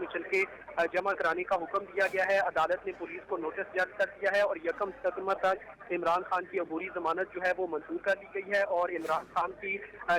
में चल के जमा कराने का हुक्म दिया गया है। अदालत ने पुलिस को नोटिस जारी कर दिया है और 1 सितंबर तक इमरान खान की अबूरी जमानत जो है वो मंजूर कर ली गई है और इमरान खान की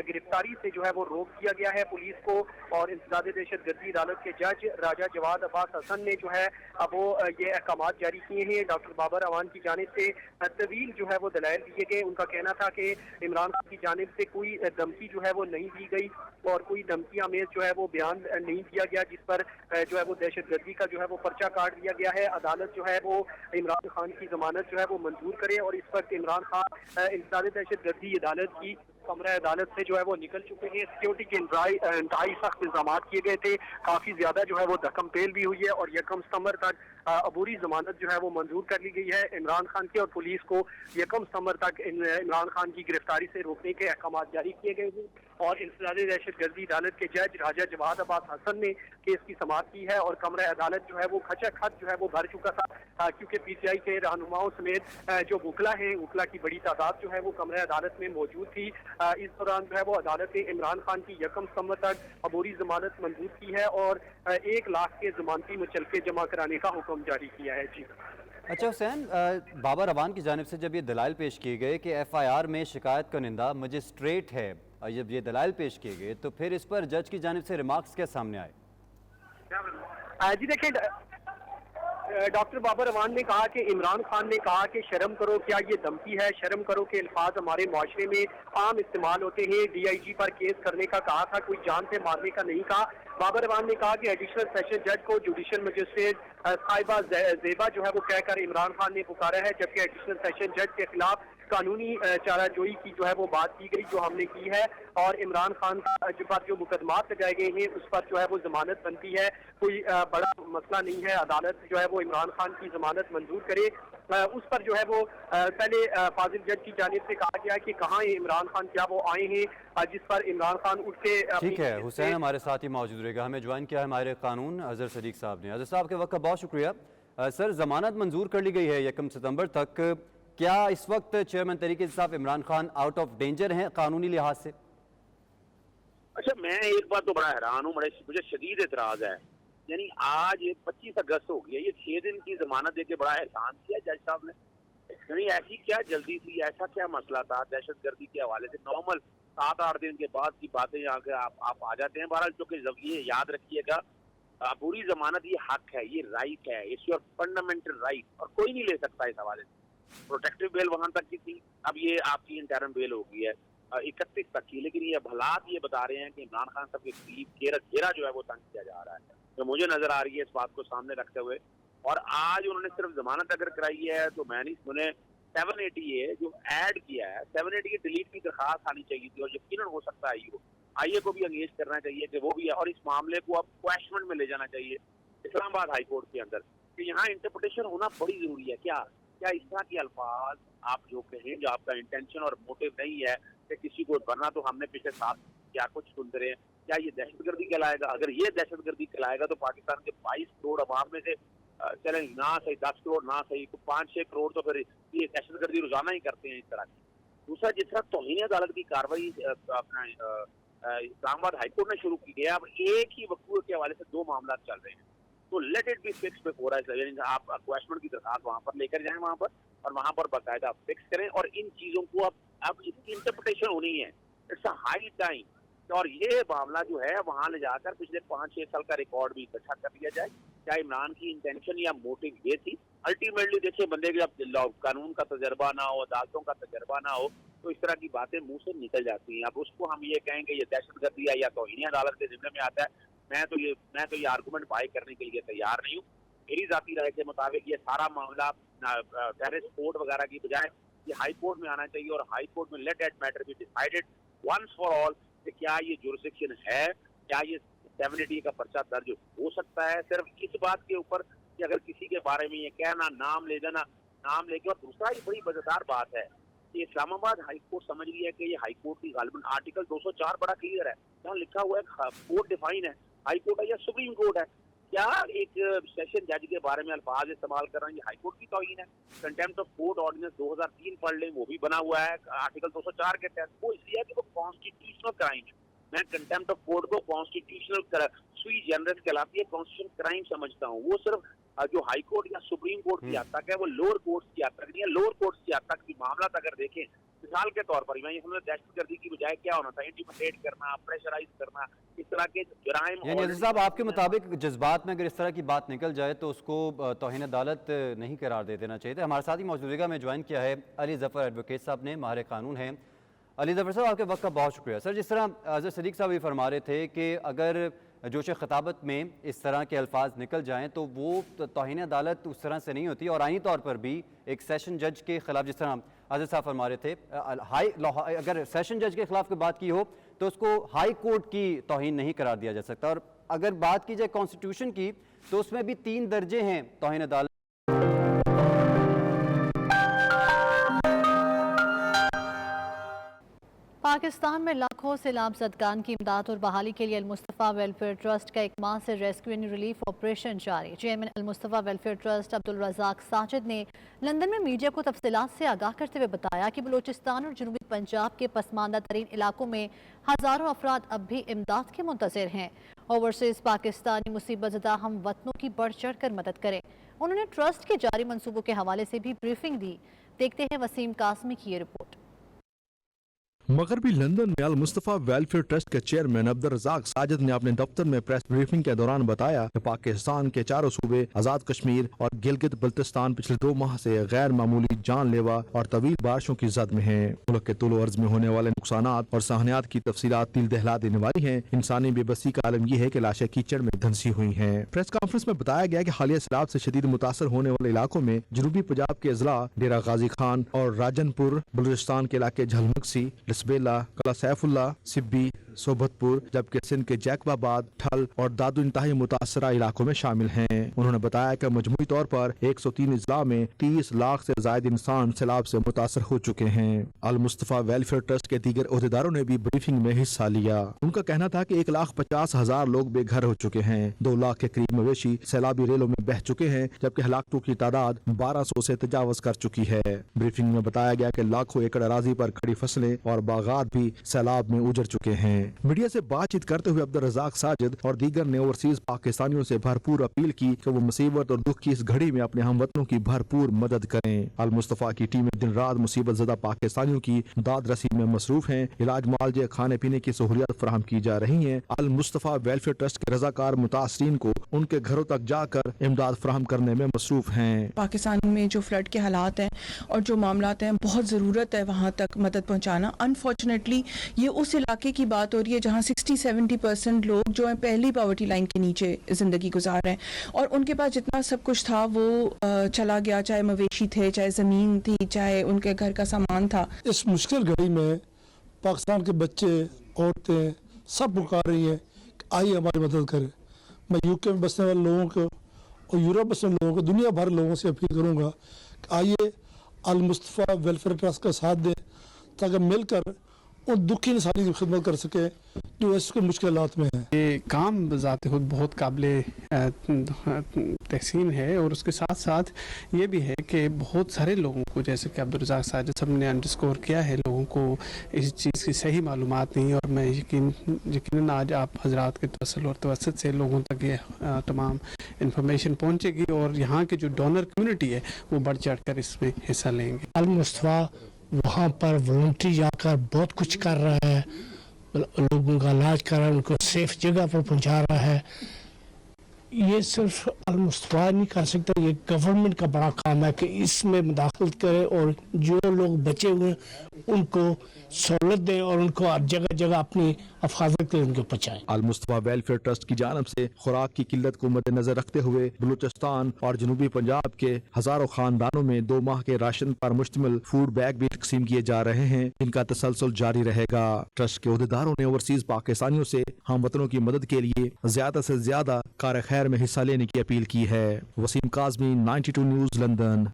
गिरफ्तारी से जो है वो रोक दिया गया है पुलिस को। और इंसदाद दहशतगर्दी अदालत के जज राजा जवाद अब्बास हसन ने जो है अब वो ये अहकाम जारी किए हैं। डॉक्टर बाबर अवान की जानिब से तवील जो है वो दलाइल दिए गए। उनका कहना था कि इमरान खान की जानिब से कोई धमकी जो है वो नहीं दी गई और कोई धमकी आमेज जो है वो बयान नहीं दिया गया जिस पर जो है वो दहशतगर्दी का जो है वो पर्चा काट दिया गया है। अदालत जो है वो इमरान खान की जमानत जो है वो मंजूर करे और इस वक्त इमरान खान इंसदाद दहशतगर्दी अदालत की कमरा अदालत से जो है वो निकल चुके हैं। सिक्योरिटी के इंतहाई सख्त इंतजाम किए गए थे, काफी ज्यादा जो है वो धक्कम पेल भी हुई है और 1 सितंबर तक अबूरी जमानत जो है वो मंजूर कर ली गई है इमरान खान की और पुलिस को 1 सितंबर तक इमरान खान की गिरफ्तारी से रोकने के अहकाम जारी किए गए हैं। और इंसदाद दहशतगर्दी अदालत के जज राजा जवाद अब्बास हसन ने केस की समाअत की है और कमरा अदालत जो है वो खचाखच जो है वो भर चुका था क्योंकि पीटीआई के रहनुमाओं समेत जो वकला हैं, वकला की बड़ी तादाद जो है वो कमरा अदालत में मौजूद थी। इस दौरान जो है वो अदालत ने इमरान खान की 1 सितंबर तक अबूरी जमानत मंजूर की है और 1 लाख के जमानती मुचलके जमा कराने का हुक्म जारी किया है। जी अच्छा हुसैन, बाबर अवान की जानिब से जब ये दलाइल पेश किए गए कि एफआईआर में शिकायत करनिंदा मजिस्ट्रेट है, जब ये दलाइल पेश किए गए तो फिर इस पर जज की जानिब से रिमार्क्स क्या सामने आए? जी देखिए, डॉक्टर बाबर अवान ने कहा कि इमरान खान ने कहा कि शर्म करो, क्या ये धमकी है? शर्म करो के अल्फाज हमारे मुआशरे में आम इस्तेमाल होते हैं। डीआईजी पर केस करने का कहा था, कोई जान से मारने का नहीं कहा। बाबर अवान ने कहा कि एडिशनल सेशन जज को जुडिशल मजिस्ट्रेट साहिबा जेबा जो है वो कहकर इमरान खान ने पुकारा है, जबकि एडिशनल सेशन जज के खिलाफ कानूनी चाराजोई की जो है वो बात की गई जो हमने की है और इमरान खान पर जो मुकदमात लगाए गए हैं उस पर जो है वो जमानत बनती है। कोई बड़ा मसला नहीं है, अदालत जो है वो इमरान खान की जमानत मंजूर करे। उस पर जो है वो पहले फाजिल जज की जानिब से कहा गया कि कहाँ है इमरान खान, क्या वो आए हैं? जिस पर इमरान खान उठ के ठीक है, हुसैन हमारे साथ ही मौजूद रहेगा। हमें ज्वाइन किया है हमारे कानून अजहर सदीक साहब ने। अजहर साहब के वक्त का बहुत शुक्रिया। सर, जमानत मंजूर कर ली गई है 1 सितंबर तक, क्या इस वक्त chairman Tehreek Insaf Imran Khan out of danger हैं कानूनी लिहाज से? अच्छा, मैं एक बात तो बड़ा हैरान हूँ, मुझे शदीद एतराज है। यानी आज 25 अगस्त हो गया, ये 6 दिन की जमानत देके बड़ा एहसान किया जज साहब ने। यानी ऐसी क्या जल्दी थी, ऐसा क्या मसला था दहशतगर्दी के हवाले से? नॉर्मल 7-8 दिन के बाद की बातें यहाँ के आप आ जाते हैं। बहरहाल चूंकि ये याद रखिएगा, पूरी जमानत ये हक है, ये राइट है, इट्स योर फंडामेंटल राइट और कोई नहीं ले सकता इस हवाले से। प्रोटेक्टिव बेल वहां तक की थी, अब ये आपकी इंटरम बेल हो गई है 31 तक की। लेकिन ये हालात ये बता रहे हैं कि इमरान खान साहब के करीब घेरा जो है वो तंग किया जा रहा है, तो मुझे नजर आ रही है इस बात को सामने रखते हुए। और आज उन्होंने सिर्फ जमानत अगर कराई है तो मैं नहीं, उन्हें 780 जो ऐड किया है, 780 डिलीट की दरखास्त आनी चाहिए थी और यकीनन हो सकता है आईए को भी अंगेज करना चाहिए कि वो भी है और इस मामले को अब क्वेश्चन में ले जाना चाहिए इस्लामाबाद हाई कोर्ट के अंदर कि यहाँ इंटरप्रिटेशन होना बड़ी जरूरी है। क्या इस तरह के अल्फाज आप जो कहें, जो आपका इंटेंशन और मोटिव नहीं है कि किसी को बनना, तो हमने पिछले साल क्या कुछ सुनते रहे, क्या ये दहशतगर्दी कहलाएगा? अगर ये दहशतगर्दी कहलाएगा तो पाकिस्तान के 22 करोड़ अवाम में से चलें ना सही 10 करोड़ ना सही 5-6 करोड़ तो फिर ये दहशतगर्दी रोजाना ही करते हैं इस तरह की। दूसरा, जिस तरह तौहीन अदालत की कार्रवाई अपना इस्लामाबाद हाईकोर्ट ने शुरू की है, अब एक ही वकूल के हवाले से 2 मामला चल रहे हैं, तो let it be fix before आप क्वेश्चन की दरखास्त वहां पर लेकर जाएं वहां पर और वहां पर बाकायदा फिक्स करें और इन चीजों को अब इसकी इंटरप्रिटेशन होनी है। It's a high time. और ये मामला जो है वहां ले जाकर पिछले 5-6 साल का रिकॉर्ड भी इकट्ठा कर लिया जाए, क्या इमरान की इंटेंशन या मोटिव ये थी। अल्टीमेटली देखिए, बंदे के जब कानून का तजर्बा ना हो, अदालतों का तजर्बा ना हो, तो इस तरह की बातें मुंह से निकल जाती हैं। अब उसको हम ये कहेंगे ये दहशतगर्दी है या तौहीन अदालत के जिम्मे में आता है, मैं तो ये आर्गूमेंट बाय करने के लिए तैयार नहीं हूँ। मेरी जाती राय के मुताबिक ये सारा मामला पेरिस कोर्ट वगैरह की बजाय ये हाई कोर्ट में आना चाहिए और हाई कोर्ट में let that matter be decided once for all कि क्या ये जुरिसडिक्शन है, क्या ये 780 का पर्चा दर्ज हो सकता है सिर्फ इस बात के ऊपर कि अगर किसी के बारे में ये कहना, नाम ले देना, नाम लेके। और दूसरा ये बड़ी मजेदार बात है कि इस्लामाबाद हाई कोर्ट समझ रही है कि ये हाई कोर्ट की गालिबन आर्टिकल 204 बड़ा क्लियर है, जहाँ लिखा हुआ है कोर्ट डिफाइन है, हाई कोर्ट है या सुप्रीम कोर्ट है। क्या एक सेशन जज के बारे में अल्फाज इस्तेमाल कर रहे हैं, ये हाई कोर्ट की तौहीन है। कंटेम्प्ट ऑफ कोर्ट ऑर्डिनेंस 2003 पढ़ लें, वो भी बना हुआ है आर्टिकल 204 के तहत। वो इसलिए है कि वो कॉन्स्टिट्यूशनल क्राइम है, میں کنٹمپٹ آف کورٹ کو کانسٹیٹیوشنل سوئی جنرس کہلاتی ہے، کانسٹیٹیوشن کرائم سمجھتا ہوں. وہ صرف جو ہائی کورٹ یا سپریم کورٹ کی حد تک ہے، وہ لوور کورٹس کی حد تک نہیں ہے. لوور کورٹس کی حد تک بھی معاملات اگر دیکھیں، مثال کے طور پر میں یہ سمجھتا ہوں دہشت گردی کی بجائے کیا ہونا تھا، انٹیمیڈیٹ کرنا، پریشرائز کرنا، اس طرح کے جرائم. یعنی عزیز صاحب آپ کے مطابق جذبات میں اگر اس طرح کی بات نکل جائے تو اس کو توہین عدالت نہیں قرار دے دینا چاہیے. ہمارے ساتھ ہی موجودگی میں جوائن کیا ہے علی ظفر ایڈوکیٹ صاحب نے، ماہر قانون ہیں. علی ظفر صاحب آپ کے وقت کا بہت شکریہ. سر جس طرح اظہر صدیق صاحب یہ فرما رہے تھے کہ اگر جوش خطابت میں اس طرح کے الفاظ نکل جائیں تو وہ توہین عدالت اس طرح سے نہیں ہوتی، اور آئینی طور پر بھی ایک سیشن جج کے خلاف، جس طرح اظہر صاحب فرما رہے تھے، اگر سیشن جج کے خلاف کوئی بات کی ہو تو اس کو ہائی کورٹ کی توہین نہیں قرار دیا جا سکتا. اور اگر بات کی جائے کانسٹیٹیوشن کی تو اس میں بھی 3 درجے ہیں توہین عدالت. پاکستان میں لاکھوں سیلاب زدگان کی امداد اور بحالی کے لیے المصطفیٰ ویلفیئر ٹرسٹ کا 1 ماہ سے ریسکیو اینڈ ریلیف آپریشن جاری. Chairman Al-Mustafa welfare trust Abdul Razzaq Sajid نے لندن میں میڈیا کو تفصیلات سے آگاہ کرتے ہوئے بتایا کہ بلوچستان اور جنوبی پنجاب کے پسماندہ ترین علاقوں میں ہزاروں افراد اب بھی امداد کے منتظر ہیں. اوورسیز پاکستانی مصیبت زدہ ہم وطنوں کی بڑھ چڑھ کر مدد کریں. انہوں نے ٹرسٹ کے جاری منصوبوں کے حوالے سے بھی بریفنگ دی. دیکھتے ہیں وسیم قاسمی کی یہ رپورٹ. مغربی لندن میں المصطفیٰ ویلفیئر ٹرسٹ کے چیئرمین عبدالرزاق ساجد نے اپنے دفتر میں پریس بریفنگ کے دوران بتایا کہ پاکستان کے 4 صوبے آزاد کشمیر اور گلگت بلتستان پچھلے 2 ماہ سے غیر معمولی جان لیوا اور طویل بارشوں کی زد میں ہیں. ملک کے طول و عرض میں ہونے والے نقصانات اور سہانیات کی تفصیلات دل دہلا دینے والی ہیں. انسانی بے بسی کا عالم یہ ہے کہ لاشیں کیچڑ میں دھنسی ہوئی ہیں. پریس کانفرنس میں بتایا گیا کہ حالیہ سیلاب سے شدید متاثر ہونے والے علاقوں میں جنوبی پنجاب کے اضلاع ڈیرہ غازی خان اور راجن پور، بلوچستان کے علاقے جھلمکسی، لسبیلا، کلا سیف اللہ، سبی، صوبت پور، جبکہ سندھ کے جیکب آباد، ٹھل اور دادو انتہائی متاثرہ علاقوں میں شامل ہیں. انہوں نے بتایا کہ مجموعی طور پر 103 اضلاع میں 30 لاکھ سے زائد انسان سیلاب سے متاثر ہو چکے ہیں. المصطفیٰ ویلفیئر ٹرسٹ کے دیگر عہدیداروں نے بھی بریفنگ میں حصہ لیا. ان کا کہنا تھا کہ 1,50,000 لوگ بے گھر ہو چکے ہیں. 2 لاکھ کے قریب مویشی سیلابی ریلوں میں بہہ چکے ہیں، جبکہ ہلاکتوں کی تعداد 1200 سے تجاوز کر چکی ہے. بریفنگ میں بتایا گیا کہ لاکھوں ایکڑ اراضی پر کھڑی فصلیں اور باغات بھی سیلاب میں اجڑ چکے ہیں. میڈیا سے بات چیت کرتے ہوئے عبدالرزاق ساجد اور دیگر نے اوورسیز پاکستانیوں سے بھرپور اپیل کی کہ وہ مصیبت اور دکھ کی اس گھڑی میں اپنے ہم وطنوں کی بھرپور مدد کریں. المصطفیٰ کی ٹیمیں دن رات مصیبت زدہ پاکستانیوں کی داد رسی میں مصروف ہیں. علاج معالجے، کھانے پینے کی سہولیات فراہم کی جا رہی ہیں. المصطفیٰ ویلفیئر ٹرسٹ کے رضاکار متاثرین کو ان کے گھروں تک جا کر امداد فراہم کرنے میں مصروف ہیں. پاکستان میں جو فلڈ کے حالات ہیں اور جو معاملات ہیں، بہت ضرورت ہے وہاں تک مدد پہنچانا. انفارچونیٹلی یہ اس علاقے کی بات ہو رہی ہے جہاں 60-70% لوگ جو ہیں پہلی پاورٹی لائن کے نیچے زندگی گزار رہے ہیں، اور ان کے پاس جتنا سب کچھ تھا وہ چلا گیا، چاہے مویشی تھے، چاہے زمین تھی، چاہے ان کے گھر کا سامان تھا. اس مشکل گھڑی میں پاکستان کے بچے، عورتیں سب پکار رہی ہیں کہ آئیے ہماری مدد کریں. میں UK میں بسنے والے لوگوں کو اور یورپ بسنے والے لوگوں کو، دنیا بھر لوگوں سے اپیل کروں گا کہ آئیے المصطفیٰ ویلفیئر ٹرسٹ کا ساتھ دیں تاکہ مل کر ان دکھی انسانی کی خدمت کر سکے جو اس کے مشکلات میں ہیں. یہ کام ذات خود بہت قابل تحسین ہے، اور اس کے ساتھ ساتھ یہ بھی ہے کہ بہت سارے لوگوں کو، جیسے کہ عبدالرزاق ساجد صاحب نے انڈرسکور کیا ہے، لوگوں کو اس چیز کی صحیح معلومات نہیں. اور میں یقیناً آج آپ حضرات کے توسل اور توسط سے لوگوں تک یہ تمام انفارمیشن پہنچے گی، اور یہاں کی جو ڈونر کمیونٹی ہے وہ بڑھ چڑھ کر اس میں حصہ لیں گے. المصطفیٰ وہاں پر والنٹری جا کر بہت کچھ کر رہا ہے، لوگوں کا علاج کر رہا ہے، ان کو سیف جگہ پر پہنچا رہا ہے. یہ صرف المصطفیٰ نہیں کر سکتا، یہ گورنمنٹ کا بڑا کام ہے کہ اس میں مداخلت کرے اور جو لوگ بچے ہوئے ان کو سہولت دیں اور ان کو جگہ جگہ اپنی حفاظت کے ان کو پہنچائیں. المصطفیٰ ویلفیئر ٹرسٹ کی جانب سے خوراک کی قلت کو مد نظر رکھتے ہوئے بلوچستان اور جنوبی پنجاب کے ہزاروں خاندانوں میں 2 ماہ کے راشن پر مشتمل فوڈ بیگ بھی تقسیم کیے جا رہے ہیں، جن کا تسلسل جاری رہے گا. ٹرسٹ کے عہدیداروں نے اوورسیز پاکستانیوں سے ہم وطنوں کی مدد کے لیے زیادہ سے زیادہ کار خیر میں حصہ لینے کی اپیل کی ہے. Waseem Qasmi, 92 news, London.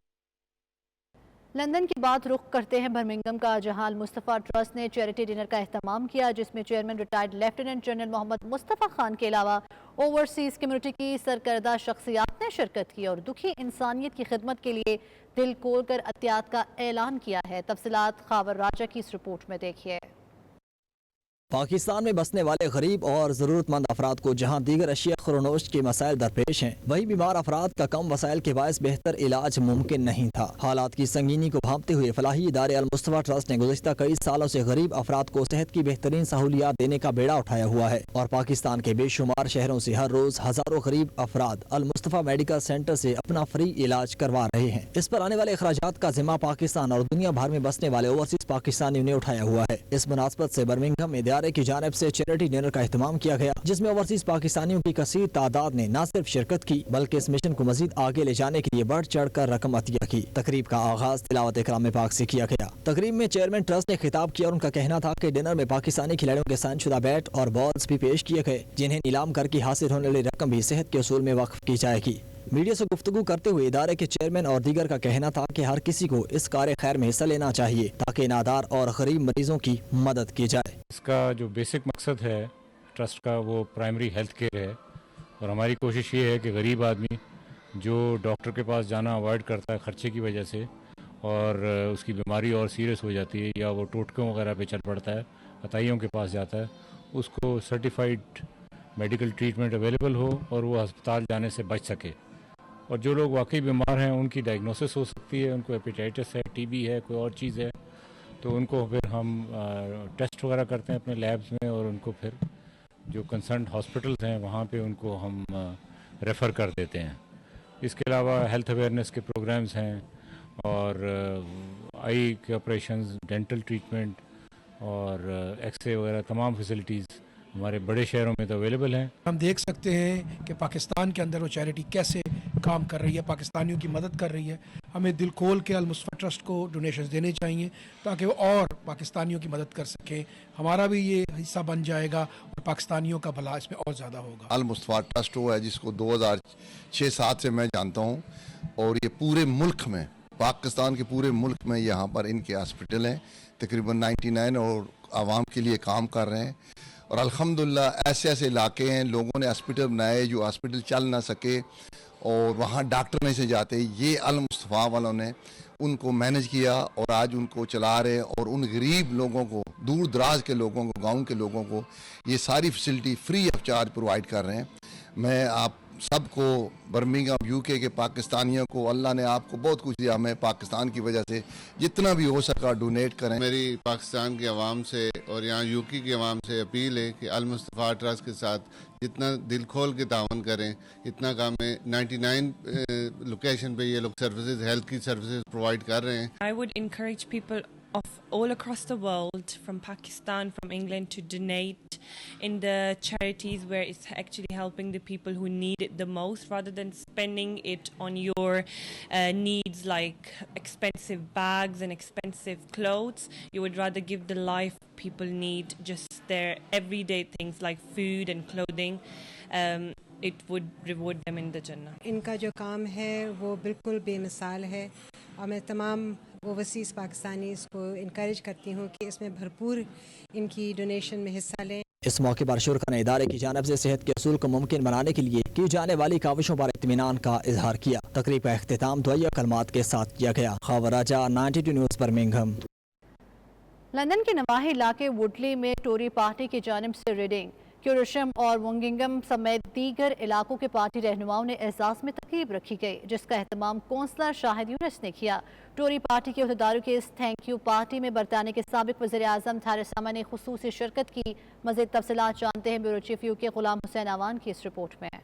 London کی بات رخ کرتے ہیں برمنگھم کا، جہاں المصطفیٰ ٹرسٹ نے چیریٹی ڈنر کا اہتمام کیا، جس میں chairman retired lieutenant general Muhammad Mustafa Khan کے علاوہ اوورسیز کمیونٹی کی سرکردہ شخصیات نے شرکت کی اور دکھی انسانیت کی خدمت کے لیے دل کھول کر عطیات کا اعلان کیا ہے. تفصیلات خاور راجہ کی اس رپورٹ میں دیکھیے. پاکستان میں بسنے والے غریب اور ضرورت مند افراد کو جہاں دیگر اشیاء خورنوشت کے مسائل درپیش ہیں، وہیں بیمار افراد کا کم وسائل کے باعث بہتر علاج ممکن نہیں تھا۔ حالات کی سنگینی کو بھانپتے ہوئے فلاحی ادارے المصطفیٰ ٹرسٹ نے گزشتہ کئی سالوں سے غریب افراد کو صحت کی بہترین سہولیات دینے کا بیڑا اٹھایا ہوا ہے، اور پاکستان کے بے شمار شہروں سے ہر روز ہزاروں غریب افراد المصطفیٰ میڈیکل سینٹر سے اپنا فری علاج کروا رہے ہیں۔ اس پر آنے والے اخراجات کا ذمہ پاکستان اور دنیا بھر میں بسنے والے اوورسیز پاکستانیوں نے اٹھایا ہوا ہے۔ اس مناسبت سے برمنگھم ادارے کی جانب سے چیریٹی ڈنر کا اہتمام کیا گیا، جس میں اوورسیز پاکستانیوں کی کثیر تعداد نے نہ صرف شرکت کی بلکہ اس مشن کو مزید آگے لے جانے کے لیے بڑھ چڑھ کر رقم عطیہ کی۔ تقریب کا آغاز تلاوت کلام پاک سے کیا گیا۔ تقریب میں چیئرمین ٹرسٹ نے خطاب کیا اور ان کا کہنا تھا کہ ڈنر میں پاکستانی کھلاڑیوں کے سائن شدہ بیٹ اور بالز بھی پیش کیے گئے، جنہیں نیلام کر کے حاصل ہونے والی رقم بھی صحت کے اصول میں وقف کی جائے گی۔ میڈیا سے گفتگو کرتے ہوئے ادارے کے چیئرمین اور دیگر کا کہنا تھا کہ ہر کسی کو اس کار خیر میں حصہ لینا چاہیے تاکہ نادار اور غریب مریضوں کی مدد کی جائے۔ اس کا جو بیسک مقصد ہے ٹرسٹ کا وہ پرائمری ہیلتھ کیئر ہے، اور ہماری کوشش یہ ہے کہ غریب آدمی جو ڈاکٹر کے پاس جانا اوائڈ کرتا ہے خرچے کی وجہ سے، اور اس کی بیماری اور سیریس ہو جاتی ہے یا وہ ٹوٹکوں وغیرہ پہ چل پڑتا ہے، عطائیوں کے پاس جاتا ہے، اس کو سرٹیفائڈ میڈیکل ٹریٹمنٹ اویلیبل ہو اور وہ ہسپتال جانے سے بچ سکے۔ اور جو لوگ واقعی بیمار ہیں ان کی ڈائگنوسس ہو سکتی ہے، ان کو ہیپیٹائٹس ہے، ٹی بی ہے، کوئی اور چیز ہے، تو ان کو پھر ہم ٹیسٹ وغیرہ کرتے ہیں اپنے لیبز میں، اور ان کو پھر جو کنسرنڈ ہاسپٹلز ہیں وہاں پہ ان کو ہم ریفر کر دیتے ہیں۔ اس کے علاوہ ہیلتھ اویئرنیس کے پروگرامز ہیں، اور آئی کے آپریشنز، ڈینٹل ٹریٹمنٹ اور ایکس رے وغیرہ تمام فیسلٹیز ہمارے بڑے شہروں میں تو اویلیبل ہیں۔ ہم دیکھ سکتے ہیں کہ پاکستان کے اندر وہ چیریٹی کیسے کام کر رہی ہے، پاکستانیوں کی مدد کر رہی ہے۔ ہمیں دل کھول کے المصطفیٰ ٹرسٹ کو ڈونیشنز دینے چاہیے تاکہ وہ اور پاکستانیوں کی مدد کر سکیں۔ ہمارا بھی یہ حصہ بن جائے گا اور پاکستانیوں کا بھلا اس میں اور زیادہ ہوگا۔ المصطفیٰ ٹرسٹ وہ ہے جس کو 2006-07 سے میں جانتا ہوں، اور یہ پورے ملک میں، پاکستان کے پورے ملک میں یہاں پر ان کے ہاسپٹل ہیں، تقریباً 99، اور عوام کے لیے کام کر رہے ہیں۔ اور الحمدللہ ایسے ایسے علاقے ہیں، لوگوں نے ہاسپٹل بنائے جو ہاسپٹل چل نہ سکے اور وہاں ڈاکٹر نہیں سے جاتے، یہ المصطفیٰ والوں نے ان کو مینج کیا اور آج ان کو چلا رہے، اور ان غریب لوگوں کو، دور دراز کے لوگوں کو، گاؤں کے لوگوں کو یہ ساری facility free of charge provide کر رہے ہیں۔ میں آپ سب کو، برمنگھم UK کے پاکستانیوں کو، اللہ نے آپ کو بہت کچھ دیا، ہمیں پاکستان کی وجہ سے جتنا بھی ہو سکا ڈونیٹ کریں۔ میری پاکستان کے عوام سے اور یہاں UK کے عوام سے اپیل ہے کہ المصطفیٰ ٹرسٹ کے ساتھ جتنا دل کھول کے تعاون کریں، اتنا کام ہے۔ 99 لوکیشن پہ یہ لوگ سروسز، ہیلتھ کی سروسز پرووائڈ کر رہے ہیں۔ I would encourage people of all across the world, from Pakistan, from England, to donate in the charities where it's actually helping the people who need it the most, rather than spending it on your needs like expensive bags and expensive clothes. You would rather give the life people need, just their everyday things like food and clothing. It would reward them in the Jannah. ان کا جو کام ہے وہ بالکل بے مثال ہے، اور میں تمام اوورسیز پاکستانیز کو انکریج کرتی ہوں کہ اس میں بھرپور ان کی ڈونیشن میں حصہ لیں۔ اس موقع پر شرکا نے ادارے کی جانب سے صحت کے اصول کو ممکن بنانے کے لیے کی جانے والی کاوشوں پر اطمینان کا اظہار کیا۔ تقریب کا اختتام دعائیہ کلمات کے ساتھ کیا گیا۔ خاور راجہ، 92 نیوز، برمنگھم۔ لندن کے نواحی علاقے وڈلی میں ٹوری پارٹی کی جانب سے ریڈنگ، کیورشم اور وونگنگم سمیت دیگر علاقوں کے پارٹی رہنماؤں نے اعزاز میں تقریب رکھی گئی، جس کا اہتمام کونسلر شاہد یونس نے کیا۔ ٹوری پارٹی کے عہدیداروں کے اس تھینک یو پارٹی میں برطانیہ کے سابق وزیر اعظم تھریسا مے نے خصوصی شرکت کی۔ مزید تفصیلات جانتے ہیں بیورو چیف UK غلام حسین آوان کی اس رپورٹ میں۔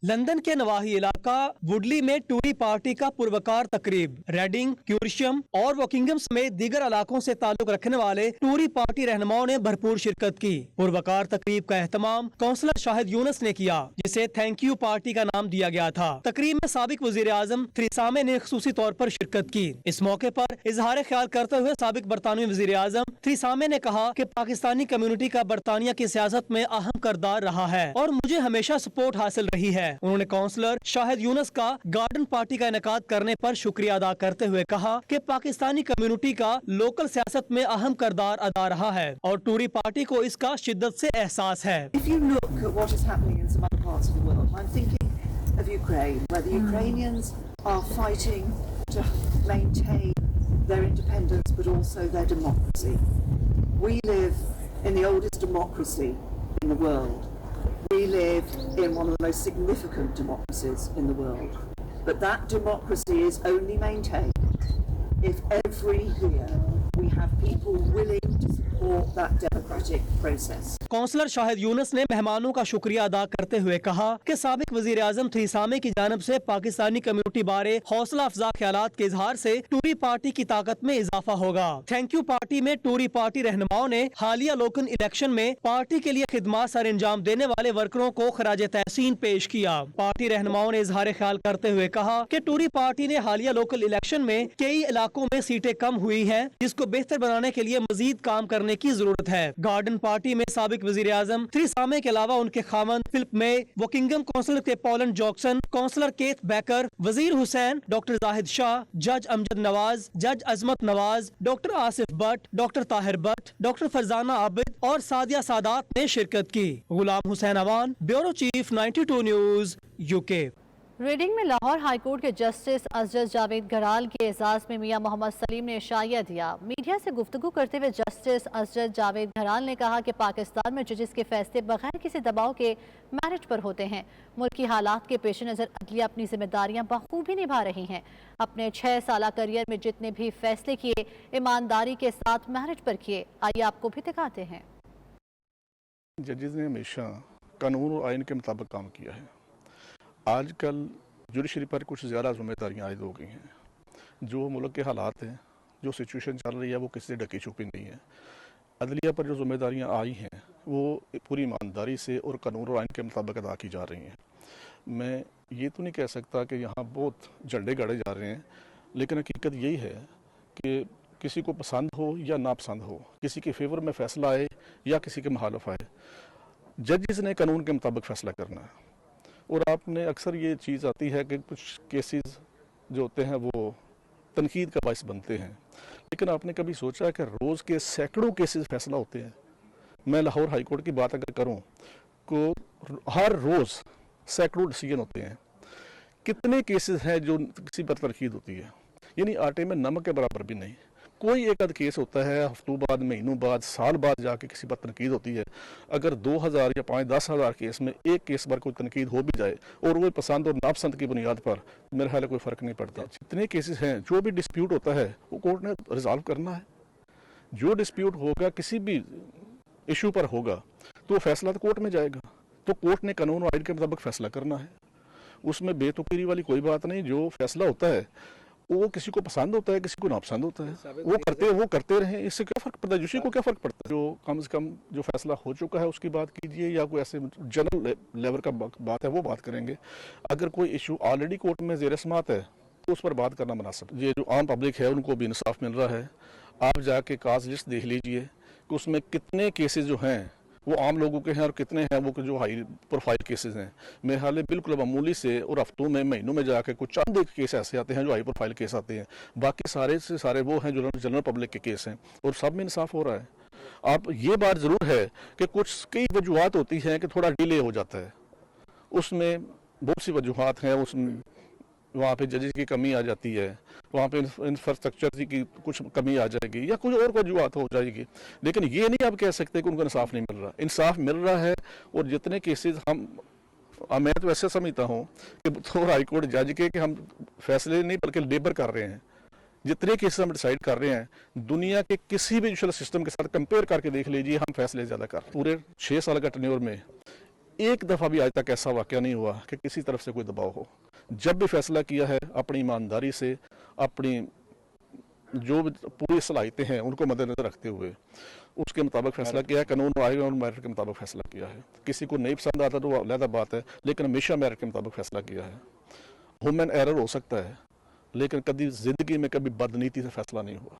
لندن کے نواحی علاقہ وڈلی میں ٹوری پارٹی کا پروکار تقریب، ریڈنگ، کیورشم اور ووکنگم سمیت دیگر علاقوں سے تعلق رکھنے والے ٹوری پارٹی رہنماؤں نے بھرپور شرکت کی۔ پروکار تقریب کا اہتمام کونسلر شاہد یونس نے کیا، جسے تھینک یو پارٹی کا نام دیا گیا تھا۔ تقریب میں سابق وزیر اعظم تھریسا مے نے خصوصی طور پر شرکت کی۔ اس موقع پر اظہار خیال کرتے ہوئے سابق برطانوی وزیر اعظم تھریسا مے نے کہا کہ پاکستانی کمیونٹی کا برطانیہ کی سیاست میں اہم کردار رہا ہے اور مجھے ہمیشہ سپورٹ حاصل رہی ہے۔ انہوں نے کونسلر شاہد یونس کا گارڈن پارٹی کا انعقاد کرنے پر شکریہ ادا کرتے ہوئے کہا کہ پاکستانی کمیونٹی کا لوکل سیاست میں اہم کردار ادا رہا ہے اور ٹوری پارٹی کو اس کا شدت سے احساس ہے۔ If you look at what is happening in some other parts of the world, I'm thinking of Ukraine, where the Ukrainians are fighting to maintain their independence but also their democracy. We live in the oldest democracy in the world. We live in one of the most significant democracies in the world. But that democracy is only maintained if every year we have people willing to support that democratic process. Councillor Shahid Younis ने मेहमानों का शुक्रिया अदा करते हुए कहा कि साबिक वजीर आजम थरीसामे की जानब से पाकिस्तानी कम्युनिटी बारे हौसला अफजा ख्यालात के इजहार से टूरी पार्टी की ताकत में इजाफा होगा। थैंक यू पार्टी में टूरी पार्टी रहनुमाओं ने हालिया लोकल इलेक्शन में पार्टी के लिए खिदमात सर अंजाम देने वाले वर्करों को खराज तहसीन पेश किया। पार्टी रहनुमाओं ने इजहार ख्याल करते हुए कहा कि टूरी पार्टी ने हालिया लोकल इलेक्शन में कई इलाकों में सीटें कम हुई हैं, जिसको बेहतर बनाने के लिए मजीद काम करने की जरूरत है। गार्डन पार्टी में साबिक वजीर आजम थरीसामे के अलावा उनके खामन फिलिप मे, वकिंगम काउंसिलर के Pauline Jackson, councillor Keith Baker, Wazir Hussain, doctor Zahid Shah, जज अमजद नवाज, जज Azmat Nawaz, doctor Asif Bhatt, doctor Tahir Bhatt, doctor Farzana Abid और सादिया सादात ने शिरकत की। Ghulam Hussain Awan, bureau chief 92 news, UK. Reading में लाहौर हाई कोर्ट के जस्टिस अजज जावेद घराल के एजाज में मियां मोहम्मद सलीम ने इशाया दिया। मीडिया से गुफ्तगू करते हुए जस्टिस अजज जावेद घराल ने कहा कि पाकिस्तान में जजेस के फैसले बगैर किसी दबाव के मेरिट पर होते हैं। मुल्क की हालात के पेश नज़र अदलिया अपनी जिम्मेदारियां बखूबी निभा रही हैं। अपने 6 साल करियर में जितने भी फैसले किए ईमानदारी के साथ मेरिट पर किए। आइए आपको भी दिखाते हैं। जजेस ने हमेशा कानून और आइन के मुताबिक काम किया है। आजकल जुडिशरी पर कुछ ज़्यादा जिम्मेदारियाँ आयद हो गई हैं। जो मुल्क के हालात हैं, जो सिचुएशन चल रही है, वो किसी से ढकी छुपी नहीं है। अदलिया पर जो जिम्मेदारियाँ आई हैं वो पूरी ईमानदारी से और कानून और आइन के मुताबिक अदा की जा रही हैं। मैं ये तो नहीं कह सकता कि यहाँ बहुत झंडे गाड़े जा रहे हैं, लेकिन हकीकत यही है कि किसी को पसंद हो या नापसंद हो, किसी के फेवर में फ़ैसला आए या किसी के मुखालिफ आए, जजेस ने कानून के मुताबिक फ़ैसला करना है। और आपने अक्सर ये चीज़ आती है कि कुछ केसेस जो होते हैं वो तनकीद का बायस बनते हैं, लेकिन आपने कभी सोचा कि रोज़ के सैकड़ों केसेस फैसला होते हैं। मैं लाहौर हाई कोर्ट की बात अगर करूं तो हर रोज़ सैकड़ों डिसीजन होते हैं। कितने केसेस हैं जो किसी पर तनकीद होती है, यानी आटे में नमक के बराबर भी नहीं। कोई एक आध केस होता है हफ्तों बाद, महीनों बाद, साल बाद जाके किसी पर तनकीद होती है। अगर 2000 या 5-10 हज़ार केस में एक केस पर कोई तनकीद हो भी जाए और वो पसंद और नापसंद की बुनियाद पर, मेरे ख्याल कोई फ़र्क नहीं पड़ता। जितने केसेस हैं, जो भी डिस्प्यूट होता है वो कोर्ट ने रिजॉल्व करना है। जो डिस्प्यूट होगा किसी भी इशू पर होगा तो फैसला तो कोर्ट में जाएगा, तो कोर्ट ने कानून और आइन के मुताबिक फैसला करना है। उसमें बेतुकीरी वाली कोई बात नहीं। जो फैसला होता है वो किसी को पसंद होता है, किसी को नापसंद होता है, वो करते रहें। इससे क्या फ़र्क पड़ता है, जुडिशरी को क्या फ़र्क पड़ता है। जो कम से कम जो फैसला हो चुका है उसकी बात कीजिए, या कोई ऐसे जनरल लेवल का बात है वो बात करेंगे। अगर कोई इशू ऑलरेडी कोर्ट में ज़ेर समाअत है तो उस पर बात करना मुनासिब। ये जो आम पब्लिक है उनको भी इंसाफ मिल रहा है। आप जाके काज लिस्ट देख लीजिए कि उसमें कितने केसेस जो हैं वो आम लोगों के हैं और कितने हैं वो जो हाई प्रोफाइल केसेस हैं। मेरे ख्याल बिल्कुल मामूली से और हफ्तों में, महीनों में जाके कुछ चंद एक केस ऐसे आते हैं जो हाई प्रोफाइल केस आते हैं। बाकी सारे से सारे वो हैं जो जनरल पब्लिक के केस हैं, और सब में इंसाफ हो रहा है। आप ये बात ज़रूर है कि कुछ कई वजूहत होती हैं कि थोड़ा डिले हो जाता है, उसमें बहुत सी वजूहत हैं। उसमें वहाँ पे जजेस की कमी आ जाती है, वहाँ पे इंफ्रास्ट्रक्चर की कुछ कमी आ जाएगी या कुछ और वजूहत हो जाएगी, लेकिन ये नहीं आप कह सकते कि उनको इंसाफ नहीं मिल रहा। इंसाफ मिल रहा है। और जितने केसेस मैं तो ऐसे समझता हूँ कि तो हाई कोर्ट जज के कि हम फैसले नहीं बल्कि लेबर कर रहे हैं। जितने केसेस हम डिसाइड कर रहे हैं दुनिया के किसी भी जुडिशल सिस्टम के साथ कंपेयर करके देख लीजिए, हम फैसले ज़्यादा कर रहे हैं। पूरे 6 साल का टेन्योर में एक दफ़ा भी आज तक ऐसा वाक़या नहीं हुआ कि किसी तरफ से कोई दबाव हो। जब भी फैसला किया है अपनी ईमानदारी से, अपनी जो पूरी सलाहियतें हैं उनको मद्देनजर रखते हुए उसके मुताबिक फैसला किया है। कानून और मेरिट के मुताबिक फैसला किया है। किसी को नहीं पसंद आता तो वो अलग बात है, लेकिन हमेशा मेरिट के मुताबिक फैसला किया है। ह्यूमन एरर हो सकता है, लेकिन कभी ज़िंदगी में कभी बदनीति से फैसला नहीं हुआ।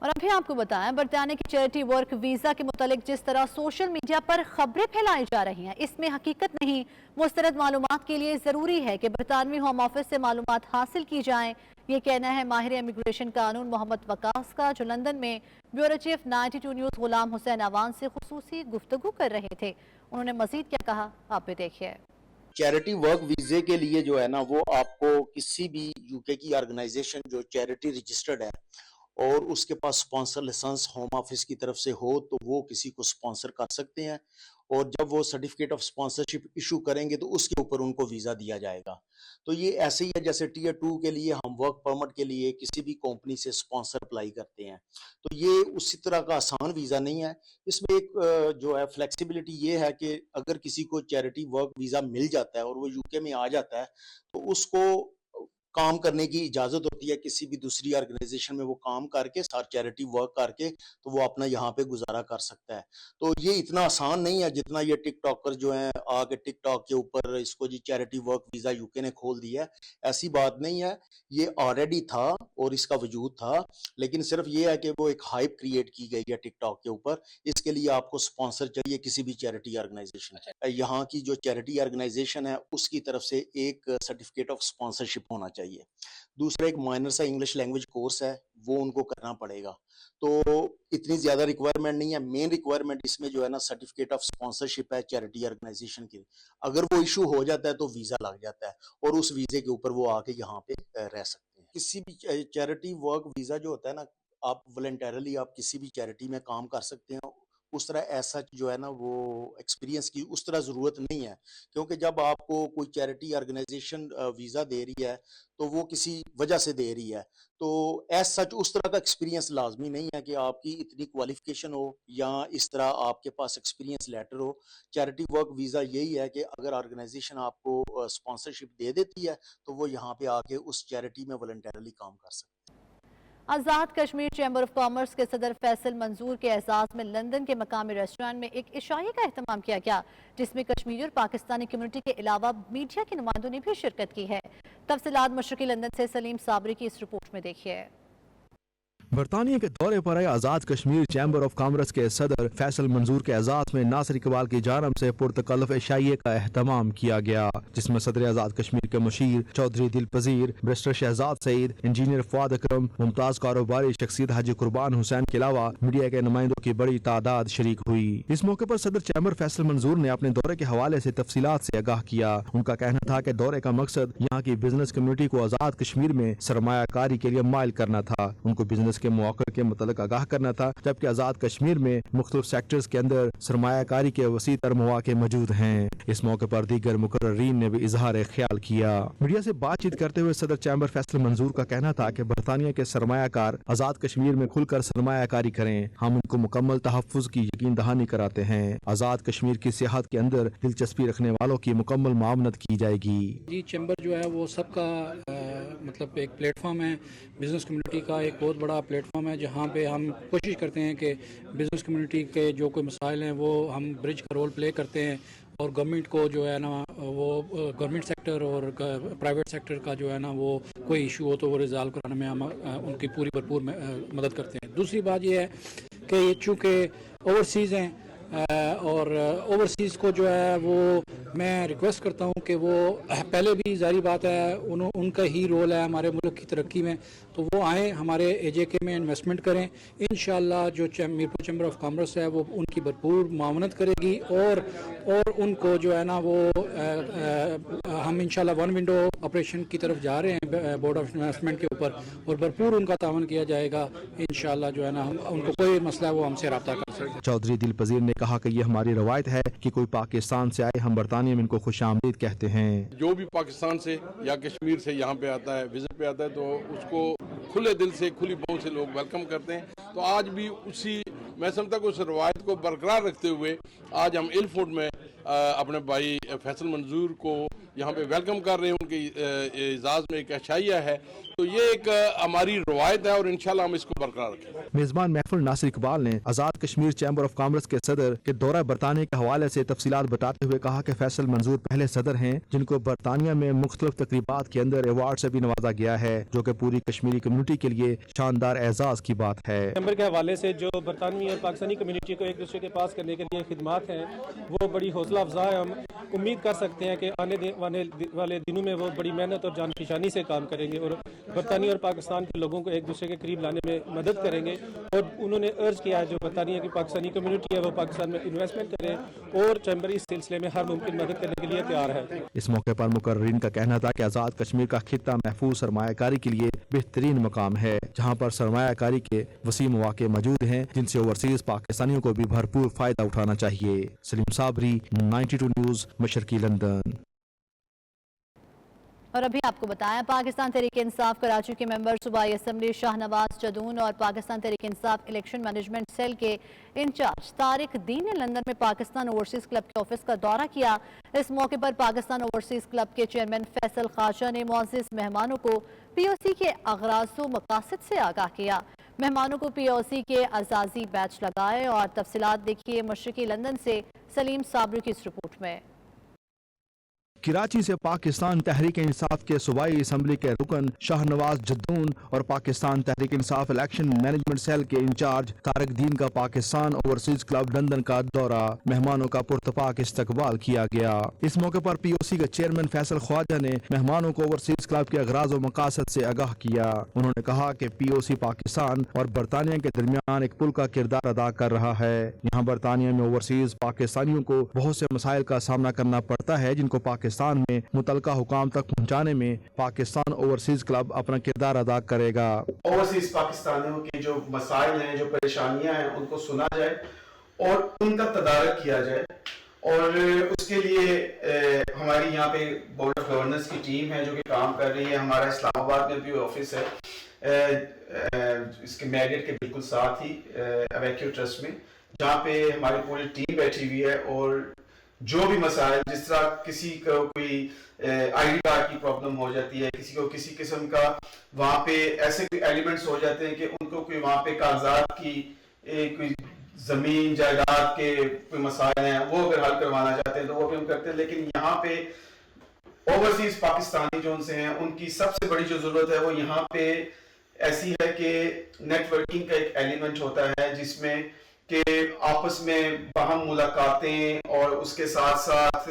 और अभी आपको बताएं, बरतानिया की चैरिटी वर्क वीज़ा के मुतालिक जिस तरह सोशल मीडिया पर खबरें फैलाई जा रही हैं, इसमें हकीकत नहीं। मुस्तरद मालूमात के लिए ज़रूरी है कि बरतानवी होम ऑफिस से मालूमात हासिल की जाएं। ये कहना है माहिर इमिग्रेशन कानून मोहम्मद वकास का, जो लंदन में ब्यूरो चीफ 92 न्यूज़ गुलाम हुसैन अवान से खुसूसी गुफ्तगू कर रहे थे। उन्होंने मजीद क्या कहा, आप भी देखिए। चैरिटी वर्क वीज़े के लिए जो है ना, वो आपको किसी भी यूके की ऑर्गेनाइजेशन जो चैरिटी रजिस्टर्ड है اور اس کے پاس سپانسر لائسنس ہوم آفس کی طرف سے ہو تو وہ کسی کو سپانسر کر سکتے ہیں، اور جب وہ سرٹیفکیٹ آف سپانسرشپ ایشو کریں گے تو اس کے اوپر ان کو ویزا دیا جائے گا۔ تو یہ ایسے ہی ہے جیسے ٹیئر 2 کے لیے ہم ورک پرمٹ کے لیے کسی بھی کمپنی سے سپانسر اپلائی کرتے ہیں، تو یہ اسی طرح کا آسان ویزا نہیں ہے۔ اس میں ایک جو ہے فلیکسیبلٹی یہ ہے کہ اگر کسی کو چیریٹی ورک ویزا مل جاتا ہے اور وہ UK میں آ جاتا ہے تو اس کو کام کرنے کی اجازت ہوتی ہے کسی بھی دوسری آرگنائزیشن میں وہ کام کر کے چیریٹی ورک کر کے تو وہ اپنا یہاں پہ گزارا کر سکتا ہے۔ تو یہ اتنا آسان نہیں ہے جتنا یہ ٹک ٹاکر جو ہیں آ کے ٹک ٹاک کے اوپر اس کو جی چیریٹی ورک ویزا UK نے کھول دیا ہے، ایسی بات نہیں ہے، یہ آلریڈی تھا اور اس کا وجود تھا، لیکن صرف یہ ہے کہ وہ ایک ہائپ کریٹ کی گئی ہے ٹک ٹاک کے اوپر۔ اس کے لیے آپ کو سپانسر چاہیے کسی بھی چیریٹی آرگنائزیشن، یہاں کی جو چیریٹی آرگنائزیشن ہے اس کی طرف سے ایک سرٹیفکیٹ آف سپانسرشپ ہونا چاہیے۔ دوسرا ایک مائنر سا انگلش لینگویج کورس ہے، وہ ان کو کرنا پڑے گا۔ تو اتنی زیادہ ریکوائرمنٹ نہیں ہے، مین ریکوائرمنٹ اس میں جو ہے نا سرٹیفکیٹ آف سپانسرشپ ہے چیریٹی آرگنائزیشن کی، اگر وہ ایشو ہو جاتا ہے تو ویزا لگ جاتا ہے اور اس ویزے کے اوپر وہ آ کے یہاں پہ رہ سکتے ہیں۔ کسی بھی چیریٹی ورک ویزا جو ہوتا ہے نا، آپ والنٹیرلی آپ کسی بھی چیریٹی میں کام کر سکتے ہیں، اس طرح ایسا جو ہے نا وہ ایکسپیرینس کی اس طرح ضرورت نہیں ہے، کیونکہ جب آپ کو کوئی چیریٹی آرگنائزیشن ویزا دے رہی ہے تو وہ کسی وجہ سے دے رہی ہے، تو ایز سچ اس طرح کا ایکسپیرینس لازمی نہیں ہے کہ آپ کی اتنی کوالیفیکیشن ہو یا اس طرح آپ کے پاس ایکسپیرینس لیٹر ہو۔ چیریٹی ورک ویزا یہی ہے کہ اگر آرگنائزیشن آپ کو سپانسرشپ دے دیتی ہے تو وہ یہاں پہ آ کے اس چیریٹی میں والنٹیرلی کام کر سکتے ہیں۔ Azad Kashmir chamber of commerce کے صدر فیصل منظور کے اعزاز میں لندن کے مقامی ریسٹورانٹ میں ایک عشائیے کا اہتمام کیا گیا، جس میں کشمیری اور پاکستانی کمیونٹی کے علاوہ میڈیا کے نمائندوں نے بھی شرکت کی ہے۔ تفصیلات مشرقی لندن سے سلیم صابری کی اس رپورٹ میں دیکھیے۔ برطانیہ کے دورے پر آئے Azad Kashmir chamber of commerce کے صدر فیصل منظور کے اعزاز میں ناصر اقبال کی جانب سے پرتکلف عشائیے کا اہتمام کیا گیا، جس میں صدر آزاد کشمیر کے مشیر چودھری دل پذیر بیرسٹر شہزاد سعید، انجینئر فؤاد اکرم، ممتاز کاروباری شخصیت حاجی قربان حسین کے علاوہ میڈیا کے نمائندوں کی بڑی تعداد شریک ہوئی۔ اس موقع پر صدر چیمبر فیصل منظور نے اپنے دورے کے حوالے سے تفصیلات سے آگاہ کیا۔ ان کا کہنا تھا کہ دورے کا مقصد یہاں کی بزنس کمیونٹی کو آزاد کشمیر میں سرمایہ کاری کے لیے مائل کرنا تھا، ان کو بزنس کے مواقع کے متعلق آگاہ کرنا تھا، جبکہ آزاد کشمیر میں مختلف سیکٹرز کے اندر سرمایہ کاری کے وسیع تر مواقع موجود ہیں۔ اس موقع پر دیگر مقررین نے بھی اظہار خیال کیا۔ میڈیا سے بات چیت کرتے ہوئے صدر چیمبر فیصل منظور کا کہنا تھا کہ برطانیہ کے سرمایہ کار آزاد کشمیر میں کھل کر سرمایہ کاری کریں، ہم ان کو مکمل تحفظ کی یقین دہانی کراتے ہیں۔ آزاد کشمیر کی سیاحت کے اندر دلچسپی رکھنے والوں کی مکمل معاونت کی جائے گی۔ جی چیمبر جو ہے وہ سب کا مطلب ایک پلیٹ فارم ہے، بزنس کمیونٹی کا ایک بہت بڑا پلیٹ فارم ہے، جہاں پہ ہم کوشش کرتے ہیں کہ بزنس کمیونٹی کے جو کوئی مسائل ہیں وہ ہم برج کا رول پلے کرتے ہیں، اور گورنمنٹ کو جو ہے نا وہ گورنمنٹ سیکٹر اور پرائیویٹ سیکٹر کا جو ہے نا وہ کوئی ایشو ہو تو وہ ریزالو کرانے میں ہم ان کی پوری بھرپور مدد کرتے ہیں۔ دوسری بات یہ ہے کہ یہ چونکہ اوورسیز ہیں اور اوورسیز کو جو ہے وہ میں ریکویسٹ کرتا ہوں کہ وہ پہلے بھی ظاہری بات ہے ان کا ہی رول ہے ہمارے ملک کی ترقی میں، تو وہ آئیں ہمارے AJK میں انویسٹمنٹ کریں، انشاءاللہ جو میرپور چیمبر آف کامرس ہے وہ ان کی بھرپور معاونت کرے گی، اور ان کو جو ہے نا وہ ہم انشاءاللہ ون ونڈو آپریشن کی طرف جا رہے ہیں بورڈ آف انویسٹمنٹ کے اوپر، اور بھرپور ان کا تعاون کیا جائے گا انشاءاللہ جو ہے نا ان کو کوئی مسئلہ ہے وہ ہم سے رابطہ کر سکتے ہیں۔ چودھری دل پذیر نے کہا کہ یہ ہماری روایت ہے کہ کوئی پاکستان سے آئے ہم برطانیہ میں ان کو خوش آمدید کہتے ہیں۔ جو بھی پاکستان سے یا کشمیر سے یہاں پہ آتا ہے، وزٹ پہ آتا ہے، تو اس کو کھلے دل سے کھلی بہوں سے لوگ ویلکم کرتے ہیں۔ تو آج بھی اسی میں سمجھتا کہ اس روایت کو برقرار رکھتے ہوئے آج ہم ایلفورڈ میں اپنے بھائی فیصل منظور کو یہاں پہ ویلکم کر رہے ہیں، ان کے اعزاز میں ایک عشائیہ ہے، تو یہ ایک ہماری روایت ہے اور انشاءاللہ ہم اس کو برقرار رکھیں۔ میزبان محفل ناصر اقبال نے Azad Kashmir chamber of commerce کے صدر کے دورہ برطانیہ کے حوالے سے تفصیلات بتاتے ہوئے کہا کہ فیصل منظور پہلے صدر ہیں جن کو برطانیہ میں مختلف تقریبات کے اندر ایوارڈ سے بھی نوازا گیا ہے، جو کہ پوری کشمیری کمیونٹی کے لیے شاندار اعزاز کی بات ہے۔ چیمبر کے حوالے سے جو برطانوی اور پاکستانی کمیونٹی کو ایک دوسرے کے پاس کرنے کے لیے خدمات ہیں وہ بڑی حوصلہ افزا ہے۔ ہم امید کر سکتے ہیں کہ آنے والے دنوں میں وہ بڑی محنت اور جان فشانی سے کام کریں گے، اور बरतानिया और पाकिस्तान के लोगों को एक दूसरे के करीब लाने में मदद करेंगे। और उन्होंने अर्ज किया है जो बरतानिया की पाकिस्तानी कम्युनिटी है वो पाकिस्तान में इन्वेस्टमेंट करें और चैम्बर इस सिलसिले में हर मुमकिन मदद करने के लिए तैयार है। इस मौके पर मुकर्रीन का कहना था कि आज़ाद कश्मीर का खित्ता महफूज सरमायाकारी के लिए बेहतरीन मकाम है, जहाँ पर सरमायाकारी के वसी मौके मौजूद हैं जिनसे ओवरसीज पाकिस्तानियों को भी भरपूर फायदा उठाना चाहिए। सलीम साबरी, 92 न्यूज़, मशरकी लंदन। और अभी आपको बताया पाकिस्तान तहरीक इंसाफ कराची के मेंबर सूबाई असम्बली शाहनवाज जदून और Pakistan Tehreek Insaf election management cell के इंचार्ज तारिक दीन ने लंदन में पाकिस्तान ओवरसीज क्लब के ऑफिस का दौरा किया। इस मौके पर पाकिस्तान ओवरसीज क्लब के चेयरमैन फैसल ख्वाजा ने मुअज़्ज़िज़ मेहमानों को POC के अगराज़ व मकासद से आगाह किया। मेहमानों को POC के अज़ाज़ी बैच लगाए और तफसीलात देखिए मशरकी लंदन से सलीम साबरी की इस रिपोर्ट में। कराची से पाकिस्तान तहरीक इंसाफ के सूबाई असम्बली के रुकन शाहनवाज जद्दून और Pakistan Tehreek Insaf election management cell के इंचार्ज तारिक दीन का पाकिस्तान ओवरसीज क्लब लंदन का दौरा, मेहमानों का पुरतपाक इस्तकबाल किया गया। इस मौके पर POC के चेयरमैन फैसल ख्वाजा ने मेहमानों को ओवरसीज क्लब के अगराज व मकासद से आगाह किया। उन्होंने कहा कि POC पाकिस्तान और बरतानिया के दरमियान एक पुल का किरदार अदा कर रहा है। यहाँ बरतानिया में ओवरसीज पाकिस्तानियों को बहुत से मसाइल का सामना करना पड़ता है जिनको पाकिस्तान में मुतलका हुकाम तक पहुँचाने में पाकिस्तान ओवरसीज क्लब अपना किरदार अदा करेगा। ओवरसीज पाकिस्तानियों के जो मसाइल हैं, जो परेशानियां हैं, उनको सुना जाए और उनका तदारक किया जाए। और उसके लिए हमारी यहाँ पे बोर्ड ऑफ गवर्नेंस की टीम है जो कि काम कर रही है। हमारा इस्लामाबाद में भी ऑफिस है, इसके मैरिट के बिल्कुल साथ ही अवैक्यू ट्रस्ट में, जहाँ पे हमारी पूरी टीम बैठी हुई है। और जो भी मसाइल, जिस तरह किसी को कोई ID कार्ड की प्रॉब्लम हो जाती है, किसी को किसी किस्म का वहाँ पे ऐसे कोई एलिमेंट्स हो जाते हैं कि उनको कोई वहाँ पे कागजात की कोई ज़मीन जायदाद के कोई मसाइल हैं, वो अगर हल करवाना चाहते हैं तो वो भी हम करते हैं। लेकिन यहाँ पे ओवरसीज पाकिस्तानी जो उनसे हैं, उनकी सबसे बड़ी जो ज़रूरत है वो यहाँ पे ऐसी है कि नेटवर्किंग का एक एलिमेंट होता है जिसमें कि आपस में बाहम मुलाकातें और उसके साथ साथ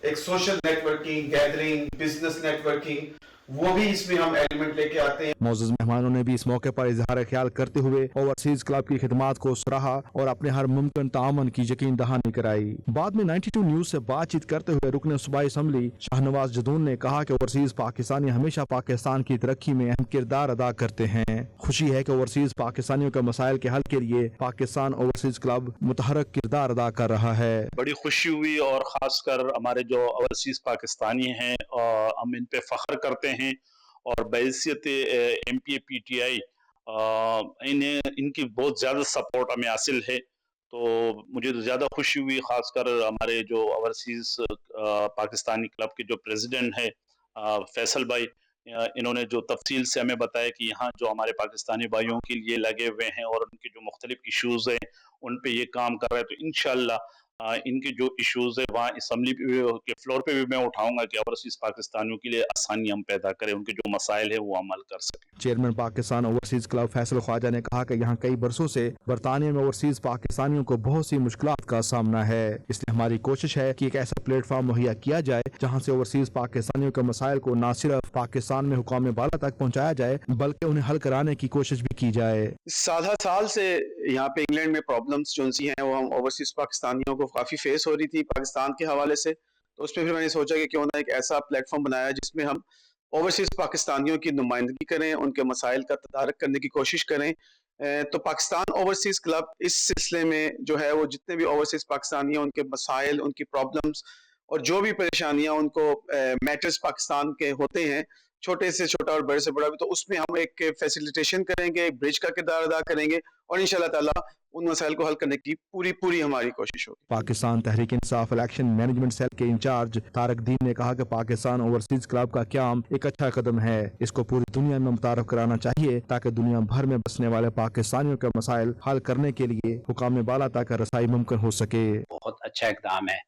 एक social networking, gathering, business networking, वो भी इसमें हम एलिमेंट लेके आते हैं। मौजूद मेहमानों ने भी इस मौके पर इजहार ख्याल करते हुए ओवरसीज क्लब की खिदमात को सराहा और अपने हर मुमकिन तामन की यकीन दहानी कराई। बाद में 92 न्यूज से बातचीत करते हुए रुकन सूबाई असम्बली शाहनवाज जदून ने कहा कि ओवरसीज पाकिस्तानी हमेशा पाकिस्तान की तरक्की में अहम किरदार अदा करते हैं। खुशी है कि ओवरसीज पाकिस्तानियों के मसाइल के हल के लिए पाकिस्तान ओवरसीज क्लब मुतहरक किरदार अदा कर रहा है। बड़ी खुशी हुई और खासकर हमारे जो ओवरसीज पाकिस्तानी हैं हम इन पे फख्र करते हैं और बहैसियत MPA PTI इनकी बहुत ज़्यादा सपोर्ट हमें हासिल है। तो मुझे तो ज़्यादा खुशी हुई, खासकर हमारे जो ओवरसीज पाकिस्तानी क्लब के जो प्रेसिडेंट है फैसल भाई, इन्होंने जो तफसील से हमें बताया कि यहाँ जो हमारे पाकिस्तानी भाइयों के लिए लगे हुए हैं और उनके जो मुख्तलिफ इशूज़ हैं उन पे ये काम कर रहे हैं। तो इंशाअल्लाह इनके जो इश्यूज है वहाँ असम्बली के फ्लोर पे भी मैं उठाऊंगा कि ओवरसीज पाकिस्तानियों के लिए आसानी हम पैदा करें, उनके जो मसाइल है वो अमल कर सकें। Chairman Pakistan overseas club Faisal Khawaja ने कहा कि यहाँ कई बरसों से बरतानिया में ओवरसीज पाकिस्तानियों को बहुत सी मुश्किलात का सामना है, इसलिए हमारी कोशिश है कि एक ऐसा प्लेटफॉर्म मुहैया किया जाए जहाँ से ओवरसीज पाकिस्तानियों के मसाइल को न सिर्फ पाकिस्तान में हुकाम बाला तक पहुँचाया जाए बल्कि उन्हें हल कराने की कोशिश भी की जाए। साल से यहाँ पे इंग्लैंड में प्रॉब्लम्स जो सी हैं वो हम ओवरसीज पाकिस्तानियों को काफ़ी फेस हो रही थी पाकिस्तान के हवाले से। तो उस पर फिर मैंने सोचा कि क्यों ना एक ऐसा प्लेटफॉर्म बनाया जिसमें हम ओवरसीज पाकिस्तानियों की नुमाइंदगी करें, उनके मसाइल का तदारक करने की कोशिश करें। तो पाकिस्तान ओवरसीज क्लब इस सिलसिले में जो है वो जितने भी ओवरसीज पाकिस्तानी हैं उनके मसाइल, उनकी प्रॉब्लम्स और जो भी परेशानियां उनको मैटर्स पाकिस्तान के होते हैं, छोटे से छोटा और बड़े से बड़ा भी, तो उसमें हम एक फैसिलिटेशन करेंगे, एक ब्रिज का किरदार अदा करेंगे और इंशाल्लाह ताला उन मसाइल को हल करने की पूरी हमारी कोशिश होगी। Pakistan Tehreek Insaf election management cell के इंचार्ज तारिक दीन ने कहा कि पाकिस्तान ओवरसीज क्लब का क्याम एक अच्छा कदम है, इसको पूरी दुनिया में मुतारफ कराना चाहिए ताकि दुनिया भर में बसने वाले पाकिस्तानियों के मसाइल हल करने के लिए हुकाम बाला तक रसाई मुमकिन हो सके। बहुत अच्छा इक़दाम है।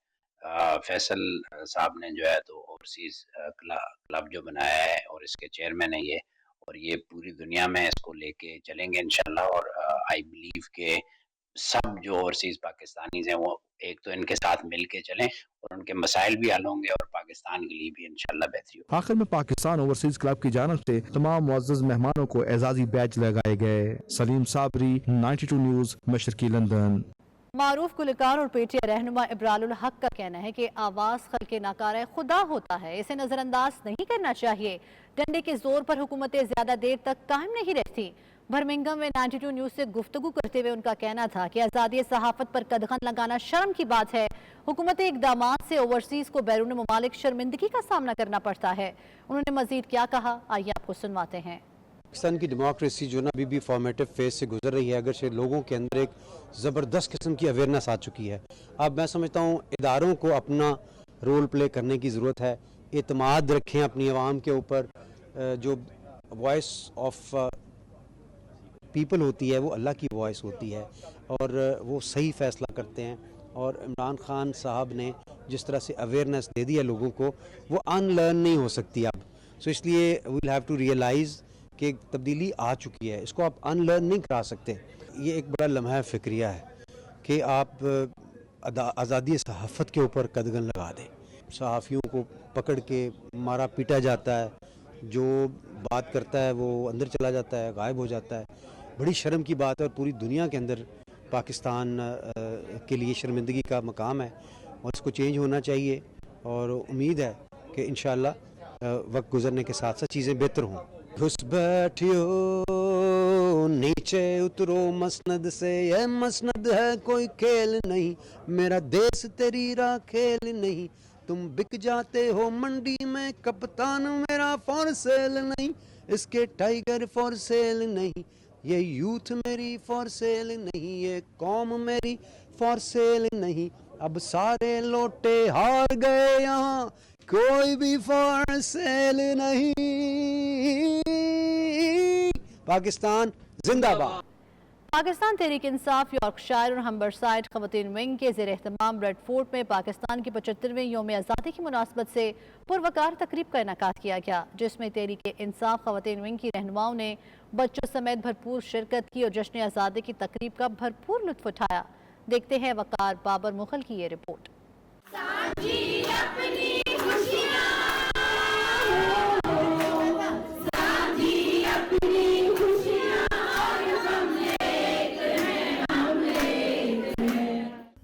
फैसल साहब ने जो है तो ओवरसीज क्लब जो बनाया है और इसके चेयरमैन है ये, और ये पूरी दुनिया में इसको लेके चलेंगे इंशाल्लाह। और आई बिलीव के सब जो ओवरसीज पाकिस्तानीज हैं वो एक तो इनके साथ मिल के चलें और उनके मसाइल भी हल होंगे और पाकिस्तान के लिए भी इंशाल्लाह बेहतरी होगी। आखिर में पाकिस्तान ओवरसीज क्लब की जानब से तमाम मुअज़्ज़ज़ मेहमानों को एजाजी बैच लगाए गए। सलीम साबरी, 92 न्यूज़, मशरकी लंदन। मारूफ गुलकार और पीटीआई रहनुमा इब्रारुल हक का कहना है कि आवाज़ खल्के नाकारा खुदा होता है, इसे नज़रअंदाज नहीं करना चाहिए। डंडे के जोर पर हुकूमतें ज्यादा देर तक कायम नहीं रहती। बर्मिंघम में 92 न्यूज़ से गुफ्तगू करते हुए उनका कहना था कि आज़ादी सहाफ़त पर कदगन लगाना शर्म की बात है। हुकूमती इक़दामात से ओवरसीज़ को बैरून ममालिक शर्मिंदगी का सामना करना पड़ता है। उन्होंने मज़ीद क्या कहा, आइए आपको सुनवाते हैं। पाकिस्तान की डेमोक्रेसी जो ना अभी भी फॉर्मेटिव फेज से गुजर रही है, अगर से लोगों के अंदर एक ज़बरदस्त किस्म की अवेयरनेस आ चुकी है। अब मैं समझता हूँ इदारों को अपना रोल प्ले करने की ज़रूरत है। एतमाद रखें अपनी आवाम के ऊपर। जो वॉइस ऑफ पीपल होती है वो अल्लाह की वॉइस होती है और वो सही फ़ैसला करते हैं। और इमरान खान साहब ने जिस तरह से अवेयरनेस दे दी है लोगों को, वो अनलर्न नहीं हो सकती अब। सो इसलिए वील हैव टू रियलाइज़ कि तब्दीली आ चुकी है, इसको आप अनलर्न नहीं करा सकते। ये एक बड़ा लम्हा फ़िक्रिया है कि आप आज़ादी सहाफ़त के ऊपर कदगन लगा दें। सहाफ़ियों को पकड़ के मारा पीटा जाता है, जो बात करता है वो अंदर चला जाता है, गायब हो जाता है। बड़ी शर्म की बात है और पूरी दुनिया के अंदर पाकिस्तान के लिए शर्मिंदगी का मकाम है और इसको चेंज होना चाहिए। और उम्मीद है कि इंशाअल्लाह वक्त गुजरने के साथ साथ चीज़ें बेहतर हों। घुस बैठियो नीचे उतरो मसनद से, यह मसनद है कोई खेल नहीं, मेरा देश तेरी राह खेल नहीं। तुम बिक जाते हो मंडी में, कप्तान मेरा फॉर सेल नहीं, इसके टाइगर फॉर सेल नहीं, ये यूथ मेरी फॉर सेल नहीं, ये कौम मेरी फॉर सेल नहीं। अब सारे लोटे हार गए, यहाँ कोई भी फॉर सेल नहीं। पाकिस्तान जिंदाबाद। पाकिस्तान तहरीक इंसाफ यॉर्कशायर और हम्बरसाइड खवातीन विंग के ज़ेर एहतमाम ब्रेडफोर्ड में पाकिस्तान की 75वें यौम आज़ादी की मुनासबत से पुरवकार तकरीब का इनेकाद किया गया, जिसमें तहरीक इंसाफ खवातीन विंग की रहनुमाओं ने बच्चों समेत भरपूर शिरकत की और जश्न आज़ादी की तकरीब का भरपूर लुत्फ उठाया। देखते हैं वकार बाबर मुगल की ये रिपोर्ट।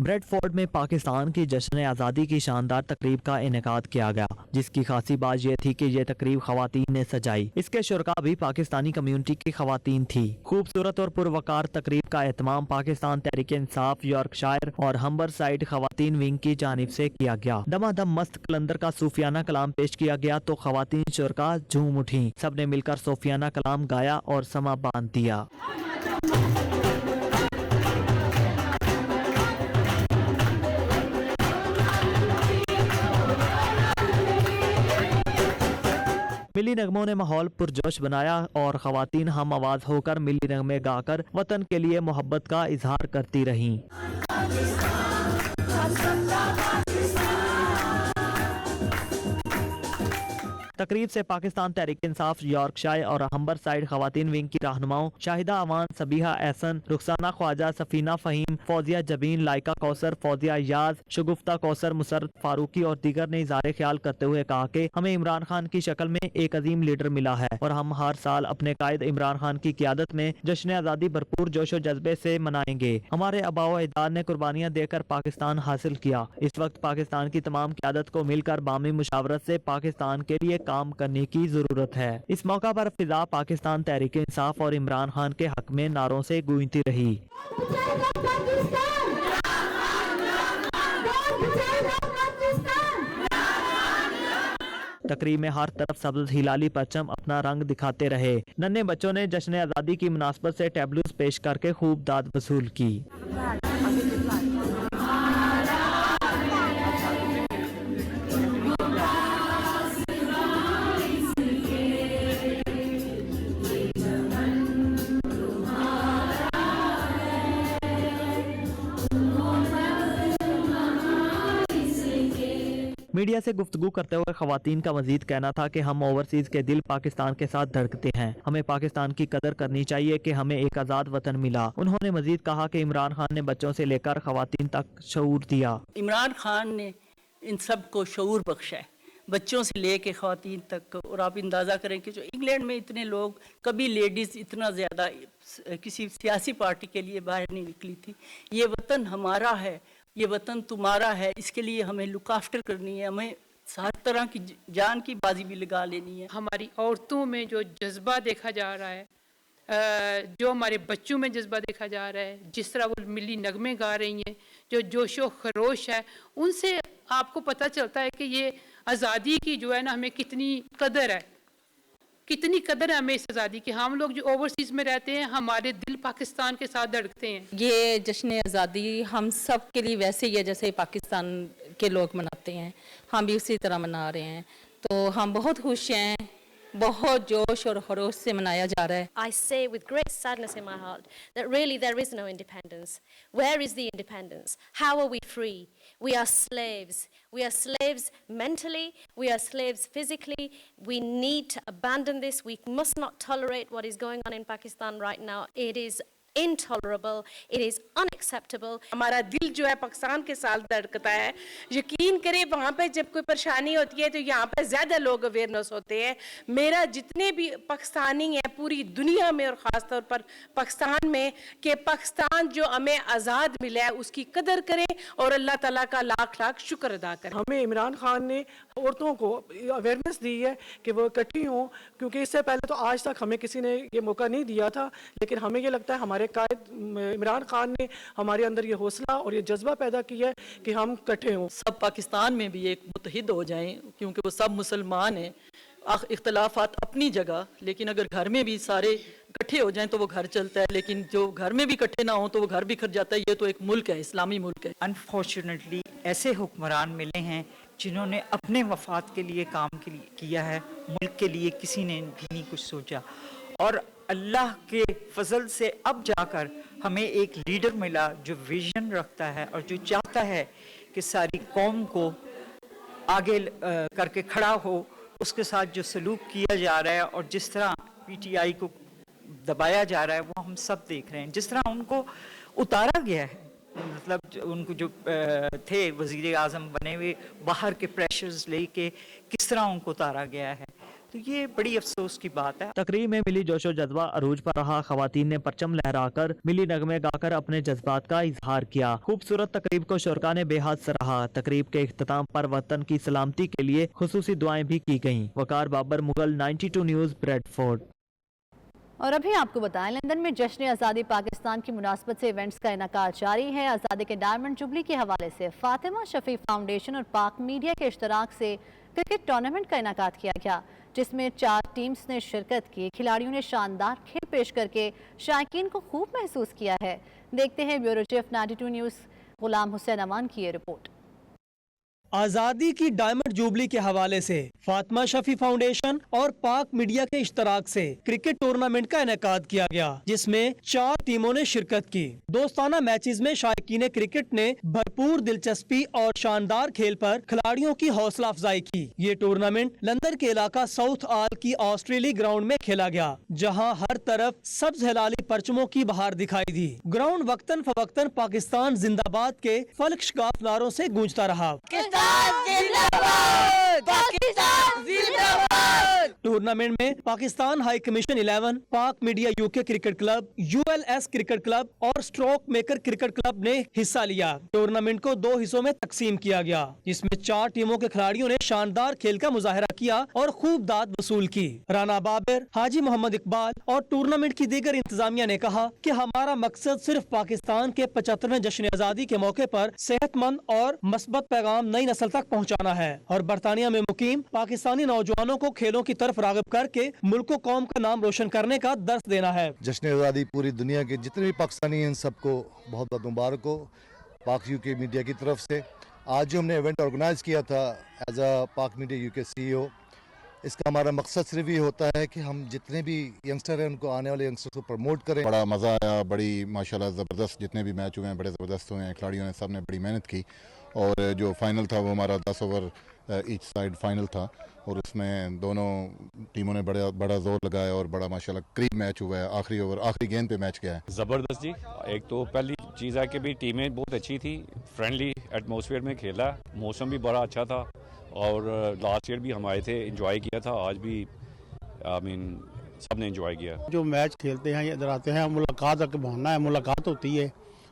ब्रेडफोर्ड में पाकिस्तान की जश्न आज़ादी की शानदार तकरीब का इनेकाद किया गया, जिसकी खासी बात यह थी कि यह तकरीब खवातीन ने सजाई। इसके शुरका भी पाकिस्तानी कम्युनिटी की खवातीन थी। खूबसूरत और पुरवकार तकरीब का एहतमाम पाकिस्तान तहरीक इंसाफ यॉर्कशायर और हम्बरसाइड खवातीन विंग की जानिब से किया गया। दमादम मस्त कलंदर का सूफियाना कलाम पेश किया गया तो खवातीन शुरका झूम उठी। सबने मिलकर सूफियाना कलाम गाया और समा बांध दिया। मिली नगमों ने माहौल पुरजोश बनाया और खवातीन हम आवाज होकर मिली नगमे गाकर वतन के लिए मोहब्बत का इजहार करती रहीं। तकरीब से पाकिस्तान तहरीक इंसाफ यॉर्कशायर और हम्बरसाइड खवातीन विंग की रहनुमाओं शाहिदा अवान, सबीहा एहसन, रुखसाना ख्वाजा, सफीना फहीम, फौजिया जबीन, लाइका कौसर, फौजिया याज, शगुफ्ता कौसर, मुसर्रत फारूकी और दीगर ने इज़हार ख्याल करते हुए कहा कि हमें इमरान खान की शक्ल में एक अजीम लीडर मिला है और हम हर साल अपने कायद इमरान खान की क़ियादत में जश्न आज़ादी भरपूर जोश व जज्बे से मनाएंगे। हमारे आबाओ अजदाद ने कुर्बानियाँ देकर पाकिस्तान हासिल किया। इस वक्त पाकिस्तान की तमाम क़ियादत को मिलकर बामी मुशावरत से पाकिस्तान के लिए काम करने की जरूरत है। इस मौका पर फिजा पाकिस्तान तहरीक इंसाफ और इमरान खान के हक में नारों से गूंजती रही। तकरीब में हर तरफ सब्ज हिलाली परचम अपना रंग दिखाते रहे। नन्हे बच्चों ने जश्न आज़ादी की मुनासबत से टैबलूस पेश करके खूब दाद वसूल की। मीडिया से गुफ्तगू करते हुए खवातीन का मजीद कहना था कि हम ओवरसीज के दिल पाकिस्तान के साथ धड़कते हैं, हमें पाकिस्तान की कदर करनी चाहिए कि हमें एक आज़ाद वतन मिला। उन्होंने मजीद कहा कि इमरान खान ने बच्चों से लेकर खवातीन तक शऊर दिया। इमरान खान ने इन सब को शऊर बख्शा है, बच्चों से लेके ख़वातीन तक। और आप अंदाज़ा करें कि जो इंग्लैंड में इतने लोग, कभी लेडीज़ इतना ज़्यादा किसी सियासी पार्टी के लिए बाहर नहीं निकली थी। ये वतन हमारा है, ये वतन तुम्हारा है, इसके लिए हमें लुक आफ्टर करनी है, हमें हर तरह की जान की बाजी भी लगा लेनी है। हमारी औरतों में जो जज्बा देखा जा रहा है, जो हमारे बच्चों में जज्बा देखा जा रहा है, जिस तरह वो मिली नगमे गा रही हैं, जो जोशो खरोश है, उनसे आपको पता चलता है कि ये आज़ादी की जो है ना हमें कितनी कदर है, कितनी कदर है हमें इस आज़ादी की। हम लोग जो ओवरसीज में रहते हैं, हमारे दिल पाकिस्तान के साथ धड़कते हैं। ये जश्न आज़ादी हम सब के लिए वैसे ही है जैसे पाकिस्तान के लोग मनाते हैं, हम भी उसी तरह मना रहे हैं। तो हम बहुत खुश हैं, बहुत जोश और खरोश से मनाया जा रहा है। I say with great sadness in my heart that really there is no independence. Where is the independence? How are we free? We are slaves. We are slaves mentally. We are slaves physically. We need to abandon this. We must not tolerate what is going on in Pakistan right now. It is intolerable. It is unacceptable. हमारा दिल जो है पाकिस्तान के साथ धड़कता है। यकीन करें वहाँ पे जब कोई परेशानी होती है तो यहाँ पे ज़्यादा लोग अवेयरनेस होते हैं। मेरा जितने भी पाकिस्तानी हैं पूरी दुनिया में और ख़ास तौर पर पाकिस्तान में, कि पाकिस्तान जो हमें आज़ाद मिला है उसकी कदर करें और अल्लाह ताला का लाख लाख शुक्र अदा करें। हमें इमरान खान ने औरतों को अवेयरनेस दी है कि वो इकट्ठी हों, क्योंकि इससे पहले तो आज तक हमें किसी ने ये मौका नहीं दिया था। लेकिन हमें ये लगता है हमारे कायद इमरान खान ने हमारे अंदर ये हौसला और ये जज्बा पैदा किया है कि हम इकट्ठे हों। सब पाकिस्तान में भी एक मुत्तहिद हो जाएं, क्योंकि वो सब मुसलमान हैं। इख्तलाफात अपनी जगह, लेकिन अगर घर में भी सारे इकट्ठे हो जाएं तो वो घर चलता है, लेकिन जो घर में भी इकट्ठे ना हो तो वो घर बिखर जाता है। ये तो एक मुल्क है, इस्लामी मुल्क है। अनफॉर्चुनेटली ऐसे हुक्मरान मिले हैं जिन्होंने अपने मफाद के लिए काम किया है, मुल्क के लिए किसी ने भी नहीं कुछ सोचा। और अल्लाह के फजल से अब जाकर हमें एक लीडर मिला जो विजन रखता है और जो चाहता है कि सारी कौम को आगे करके खड़ा हो। उसके साथ जो सलूक किया जा रहा है और जिस तरह पीटीआई को दबाया जा रहा है वो हम सब देख रहे हैं। जिस तरह उनको उतारा गया है, मतलब उनको जो थे वज़ीर आज़म बने हुए, बाहर के प्रेशर्स लेके किस तरह उनको उतारा गया है, तो ये बड़ी अफसोस की बात है। तकरीब में मिली जोशो जज्बा अरूज पर रहा। खवातीन ने परचम लहराकर, मिली नगमे गाकर अपने जज्बात का इजहार किया। खूबसूरत तकरीब को शुरका ने बेहद सराहा। तकरीब के इख्तिताम पर वतन की सलामती के लिए खुसूसी दुआएं भी की गईं। वकार बाबर, मुगल, 92 न्यूज़, ब्रेडफोर्ड। और अभी आपको बताएं, लंदन में जश्न आज़ादी पाकिस्तान की मुनासबत से इवेंट्स का इनकाद जारी है। आज़ादी के डायमंड जुबली के हवाले से फातिमा शफी फाउंडेशन और पाक मीडिया के इश्तराक से क्रिकेट टूर्नामेंट का इनकाद किया गया, जिसमें 4 टीम्स ने शिरकत की। खिलाड़ियों ने शानदार खेल पेश करके शायकीन को खूब महसूस किया है। देखते हैं bureau chief 92 news Ghulam Hussain अमान की ये रिपोर्ट। आज़ादी की डायमंड जुबली के हवाले से फातिमा शफी फाउंडेशन और पाक मीडिया के इश्तराक से क्रिकेट टूर्नामेंट का इनेकाद किया गया, जिसमें 4 टीमों ने शिरकत की। दोस्ताना मैचेस में शायकीन क्रिकेट ने भरपूर दिलचस्पी और शानदार खेल पर खिलाड़ियों की हौसला अफजाई की। ये टूर्नामेंट लंदन के इलाका साउथ आल की ऑस्ट्रेलिया ग्राउंड में खेला गया, जहाँ हर तरफ सब्ज हिलाली परचमों की बहार दिखाई दी। ग्राउंड वक्तन फवक्तन पाकिस्तान जिंदाबाद के फलक शगाफ नारों से गूंजता रहा। टूर्नामेंट में पाकिस्तान हाई कमीशन 11, पाक media UK cricket club, ULS cricket club और स्ट्रोक मेकर क्रिकेट क्लब ने हिस्सा लिया। टूर्नामेंट को 2 हिस्सों में तकसीम किया गया, जिसमें 4 टीमों के खिलाड़ियों ने शानदार खेल का मुजाहरा किया और खूब दाद वसूल की। राना बाबर, हाजी मोहम्मद इकबाल और टूर्नामेंट की दीगर इंतजामिया ने कहा कि हमारा मकसद सिर्फ पाकिस्तान के 75वें जश्न आज़ादी के मौके पर सेहतमंद और मस्बत पैगाम नई नस्ल तक पहुंचाना है और बरतानिया में मुकीम पाकिस्तानी नौजवानों को खेलों की तरफ राग़िब करके मुल्क व कौम का नाम रोशन करने का दर्स देना है। जश्न आज़ादी पूरी दुनिया के जितने भी पाकिस्तानी हैं, इन सबको बहुत बहुत मुबारक हो पाक यूके मीडिया की तरफ से। आज जो हमने इवेंट ऑर्गेनाइज किया था एज अ पाक मीडिया यूके CEO, اس کا ہمارا مقصد صرف یہ ہوتا ہے کہ ہم جتنے بھی ینگسٹر ہیں ان کو آنے والے ینگسٹر کو پروموٹ کریں. بڑا مزہ آیا, بڑی ماشاءاللہ زبردست جتنے بھی میچ ہوئے ہیں بڑے زبردست ہوئے ہیں, کھلاڑیوں نے سب نے بڑی محنت کی, اور جو فائنل تھا وہ ہمارا 10 اوور ایچ سائڈ فائنل تھا, اور اس میں دونوں ٹیموں نے بڑا زور لگایا اور بڑا ماشاءاللہ قریب میچ ہوا ہے, آخری گیند پہ میچ گیا ہے. زبردست جی. ایک تو پہلی چیز ہے کہ بھی ٹیمیں بہت اچھی تھی, فرینڈلی ایٹماسفیئر میں کھیلا, موسم بھی بڑا اچھا تھا, اور لاسٹ ایئر بھی ہم آئے تھے, انجوائے کیا تھا, آج بھی سب نے انجوائے کیا. جو میچ کھیلتے ہیں ادھر آتے ہیں, ملاقات کا بہانا ہے, ملاقات ہوتی ہے,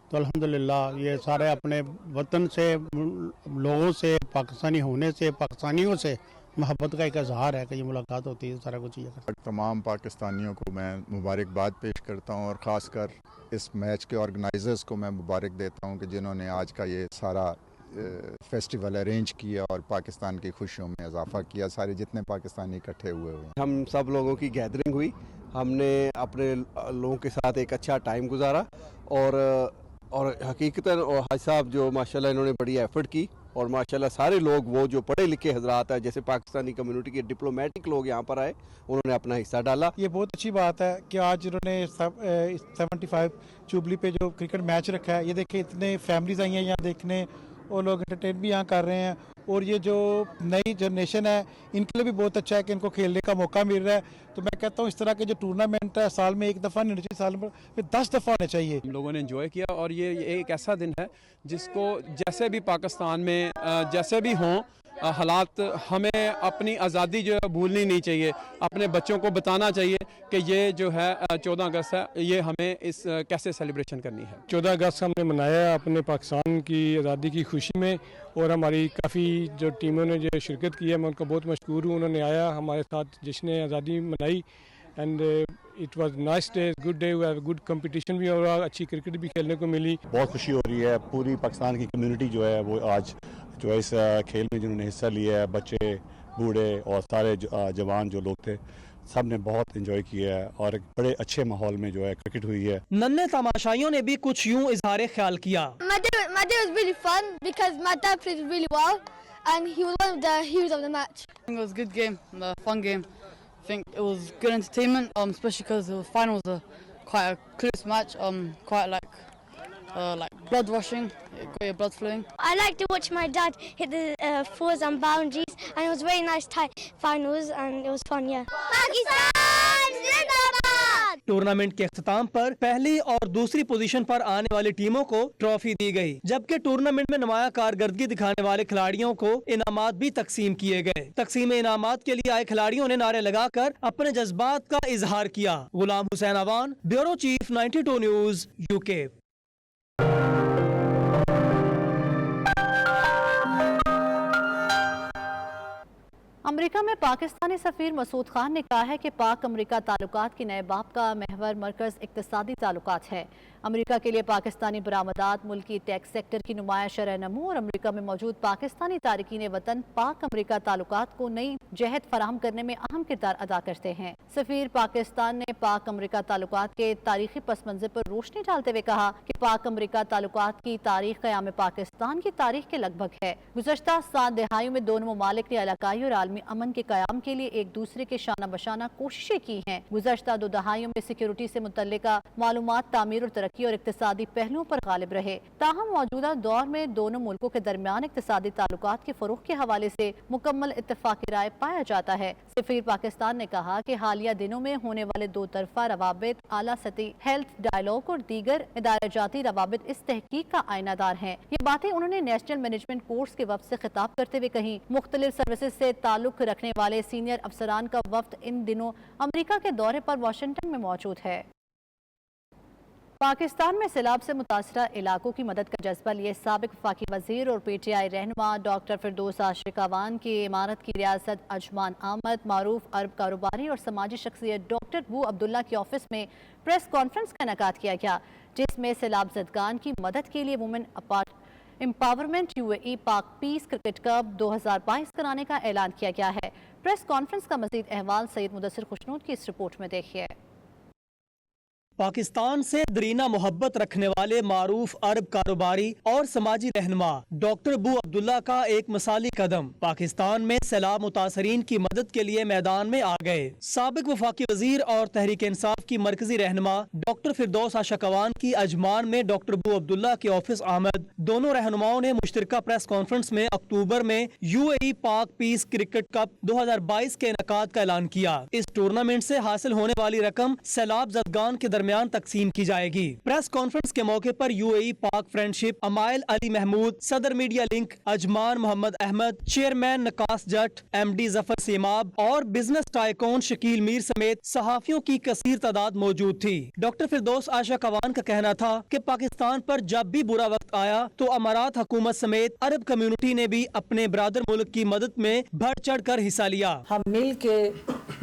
تو الحمدللہ یہ سارے اپنے وطن سے, لوگوں سے, پاکستانی ہونے سے, پاکستانیوں سے محبت کا ایک اظہار ہے کہ یہ ملاقات ہوتی ہے, سارا کچھ یہ. تمام پاکستانیوں کو میں مبارکباد پیش کرتا ہوں, اور خاص کر اس میچ کے آرگنائزرز کو میں مبارک دیتا ہوں کہ جنہوں نے آج کا یہ سارا فیسٹیول ارینج کیا اور پاکستان کی خوشیوں میں اضافہ کیا. سارے جتنے پاکستانی اکٹھے ہوئے ہیں, ہم سب لوگوں کی گیدرنگ ہوئی, ہم نے اپنے لوگوں کے ساتھ ایک اچھا ٹائم گزارا, اور حقیقتاً حاج صاحب جو ماشاءاللہ انہوں نے بڑی ایفرٹ کی, اور ماشاءاللہ سارے لوگ وہ جو پڑھے لکھے حضرات ہیں, جیسے پاکستانی کمیونٹی کے ڈپلومیٹک لوگ یہاں پر آئے, انہوں نے اپنا حصہ ڈالا. یہ بہت اچھی بات ہے کہ آج انہوں نے 75 جوبلی پہ جو کرکٹ میچ رکھا ہے, یہ دیکھیں اتنے فیملیز آئی ہیں یہاں دیکھنے, اور لوگ انٹرٹین بھی یہاں کر رہے ہیں, اور یہ جو نئی جنریشن ہے ان کے لیے بھی بہت اچھا ہے کہ ان کو کھیلنے کا موقع مل رہا ہے. تو میں کہتا ہوں اس طرح کے جو ٹورنامنٹ ہے سال میں ایک دفعہ نہیں ہونا چاہیے, سال میں 10 دفعہ ہونا چاہیے. ہم لوگوں نے انجوائے کیا, اور یہ ایک ایسا دن ہے جس کو جیسے بھی پاکستان میں جیسے بھی ہوں حالات, ہمیں اپنی آزادی جو ہے بھولنی نہیں چاہیے, اپنے بچوں کو بتانا چاہیے کہ یہ جو ہے 14 اگست ہے, یہ ہمیں اس کیسے سیلیبریشن کرنی ہے. 14 اگست ہم نے منایا ہے اپنے پاکستان کی آزادی کی خوشی میں, اور ہماری کافی جو ٹیموں نے جو شرکت کی ہے میں ان کو بہت مشکور ہوں, انہوں نے آیا ہمارے ساتھ جشن آزادی منائی, and it was nice day, good day, good competition بھی ہو رہا, اچھی کرکٹ بھی کھیلنے کو ملی. بہت خوشی ہو رہی ہے, پوری پاکستان کی کمیونٹی جو ہے وہ آج جو ہے اس کھیل میں جنہوں نے حصہ لیا ہے, بچے, بوڑھے اور سارے جوان جو لوگ تھے, سب نے بہت انجوائے کیا ہے, اور ایک بڑے اچھے ماحول میں جو ہے کرکٹ ہوئی ہے. ننھے تماشائیوں نے بھی کچھ یوں اظہار خیال کیا. My day was really fun because my dad played really well and he was one of the heroes of the match. I think it was a good game, a fun game. I think it was good entertainment, especially because the final was quite a close match, quite like blood rushing, got your blood flowing. I like to watch my dad hit the fours and boundaries, and it was very nice finals and it was fun, yeah. Pakistan Zindabad! Tournament کے اختتام پر پہلی اور دوسری position پر آنے والی ٹیموں کو trophy دی گئی, جبکہ ٹورنامنٹ میں نمایاں کارکردگی دکھانے والے کھلاڑیوں کو انعامات بھی تقسیم کیے گئے. تقسیم انعامات کے لیے آئے کھلاڑیوں نے نعرے لگا کر اپنے جذبات کا اظہار کیا. Ghulam Hussain Awan, bureau chief 92 news, UK. امریکہ میں پاکستانی سفیر مسعود خان نے کہا ہے کہ پاک امریکہ تعلقات کے نئے باب کا محور مرکز اقتصادی تعلقات ہے. امریکہ کے لیے پاکستانی برآمدات, ملکی ٹیکس سیکٹر کی نمایاں شرح نمو اور امریکہ میں موجود پاکستانی تارکین وطن پاک امریکہ تعلقات کو نئی جہت فراہم کرنے میں اہم کردار ادا کرتے ہیں. سفیر پاکستان نے پاک امریکہ تعلقات کے تاریخی پس منظر پر روشنی ڈالتے ہوئے کہا کہ پاک امریکہ تعلقات کی تاریخ قیام پاکستان کی تاریخ کے لگ بھگ ہے. گزشتہ 7 دہائیوں میں دونوں ممالک نے علاقائی اور عالمی امن کے قیام کے لیے ایک دوسرے کے شانہ بشانہ کوششیں کی ہیں. گزشتہ 2 دہائیوں میں سیکیورٹی سے متعلقہ معلومات, تعمیر اور ترقی اور اقتصادی پہلوؤں پر غالب رہے. تاہم موجودہ دور میں دونوں ملکوں کے درمیان اقتصادی تعلقات کے فروغ کے حوالے سے مکمل اتفاق رائے پایا جاتا ہے. سفیر پاکستان نے کہا کہ حالیہ دنوں میں ہونے والے 2 طرفہ روابط, اعلیٰ سطحی ہیلتھ ڈائیلاگ اور دیگر ادارہ جاتی روابط اس تحقیق کا آئینہ دار ہیں. یہ باتیں انہوں نے نیشنل مینجمنٹ کورس کے وفد سے خطاب کرتے ہوئے کہیں. مختلف سروسز سے تعلق رکھنے والے سینئر افسران کا وفد ان دنوں امریکہ کے دورے پر واشنگٹن میں موجود ہے. پاکستان میں سیلاب سے متاثرہ علاقوں کی مدد کا جذبہ لیے سابق وفاقی وزیر اور پی ٹی آئی رہنما ڈاکٹر فردوس عاشق اعوان کی امارت کی ریاست اجمان احمد, معروف عرب کاروباری اور سماجی شخصیت ڈاکٹر بو عبداللہ کے آفس میں پریس کانفرنس کا انعقاد کیا گیا, جس میں سیلاب زدگان کی مدد کے لیے وومن امپاورمنٹ UAE پاک پیس کرکٹ کپ 2022 کرانے کا اعلان کیا گیا ہے. پریس کانفرنس کا مزید احوال سید مدثر خوشنود کی اس رپورٹ میں دیکھیے. पाकिस्तान से दरीना मोहब्बत रखने वाले मारूफ अरब कारोबारी और समाजी रहनुमा डॉक्टर बू अब्दुल्ला का एक मिसाली कदम पाकिस्तान में सैलाब मुतासरीन की मदद के लिए मैदान में आ गए। साबिक वफाकी वजीर और तहरीक इंसाफ की मरकजी रहनुमा डॉक्टर फिरदौस आशाकवान की अजमान में डॉक्टर बू अब्दुल्ला के ऑफिस आमद। दोनों रहनुमाओं ने मुश्तरका प्रेस कॉन्फ्रेंस में अक्टूबर में UAE पाक पीस क्रिकेट कप 2022 के इनेकाद का ऐलान किया। इस टूर्नामेंट से हासिल होने वाली रकम सैलाब ज़दगान के दरमियान तकसीम की जाएगी। प्रेस कॉन्फ्रेंस के मौके पर UAE पाक फ्रेंडशिप अमाइल अली महमूद, सदर media link Ajman Mohammad Ahmed, chairman नकास जट, MD जफर सीमाब और बिजनेस टाइकून शकील मीर समेत सहाफियों की कसीर तादाद मौजूद थी। डॉक्टर फिरदौस आशा कवान का कहना था कि पाकिस्तान पर जब भी बुरा वक्त आया तो अमारात हुकूमत समेत अरब कम्युनिटी ने भी अपने ब्रादर मुल्क की मदद में बढ़ चढ़ कर हिस्सा लिया। हम मिल के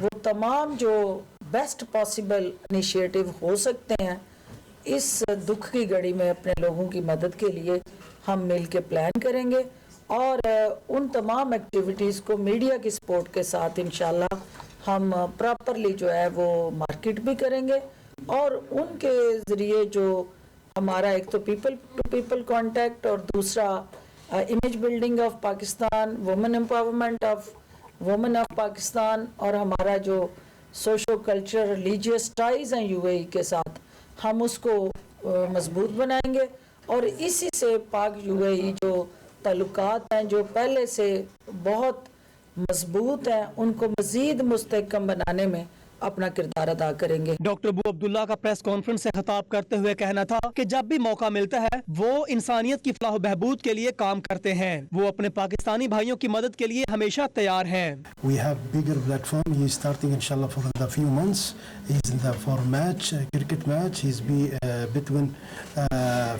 वो तमाम जो बेस्ट पॉसिबल इनिशिएटिव हो सकते हैं इस दुख की घड़ी में अपने लोगों की मदद के लिए हम मिल के प्लान करेंगे और उन तमाम एक्टिविटीज़ को मीडिया की सपोर्ट के साथ इंशाल्लाह हम प्रॉपरली जो है वो मार्केट भी करेंगे और उनके ज़रिए जो हमारा एक तो पीपल टू पीपल कांटेक्ट और दूसरा image building of Pakistan, women empowerment of women of Pakistan और हमारा जो सोशो कल्चर रिलीजियस टाइज हैं UAE के साथ हम उसको मजबूत बनाएंगे और इसी से पाक UAE जो ताल्लुकात हैं जो पहले से बहुत मजबूत हैं उनको मज़ीद मुस्तहकम बनाने में अपना किरदार अदा करेंगे। डॉक्टर बू अब्दुल्ला का प्रेस कॉन्फ्रेंस से खिताब करते हुए कहना था कि जब भी मौका मिलता है वो इंसानियत की फलाह बहबूद के लिए काम करते हैं। वो अपने पाकिस्तानी भाइयों की मदद के लिए हमेशा तैयार हैं। We have bigger platform. He is starting inshallah for the few months. He's in the for match cricket match. He's be between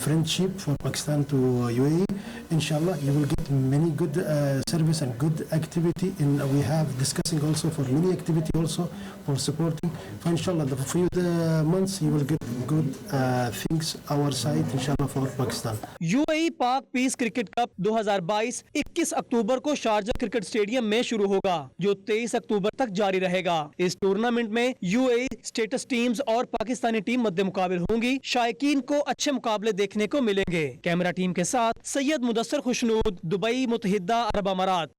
friendship for Pakistan to UAE. Inshallah, you will get many good service and good activity. We have discussing also for many activity also for supporting. For inshallah, the few months you will get good things our side inshallah for Pakistan. UAE पाक piece cricket cup 2022 21 अक्टूबर को Sharjah cricket stadium में शुरू होगा जो 23 अक्टूबर तक जारी रहेगा। इस टूर्नामेंट में UAE स्टेटस टीम्स और पाकिस्तानी टीम मद्दे मुकाबिल होंगी। शायकीन को अच्छे मुकाबले देखने को मिलेंगे। कैमरा टीम के साथ सैयद मुदस्सर खुशनूद, दुबई, मुत्तहिदा अरब अमारात।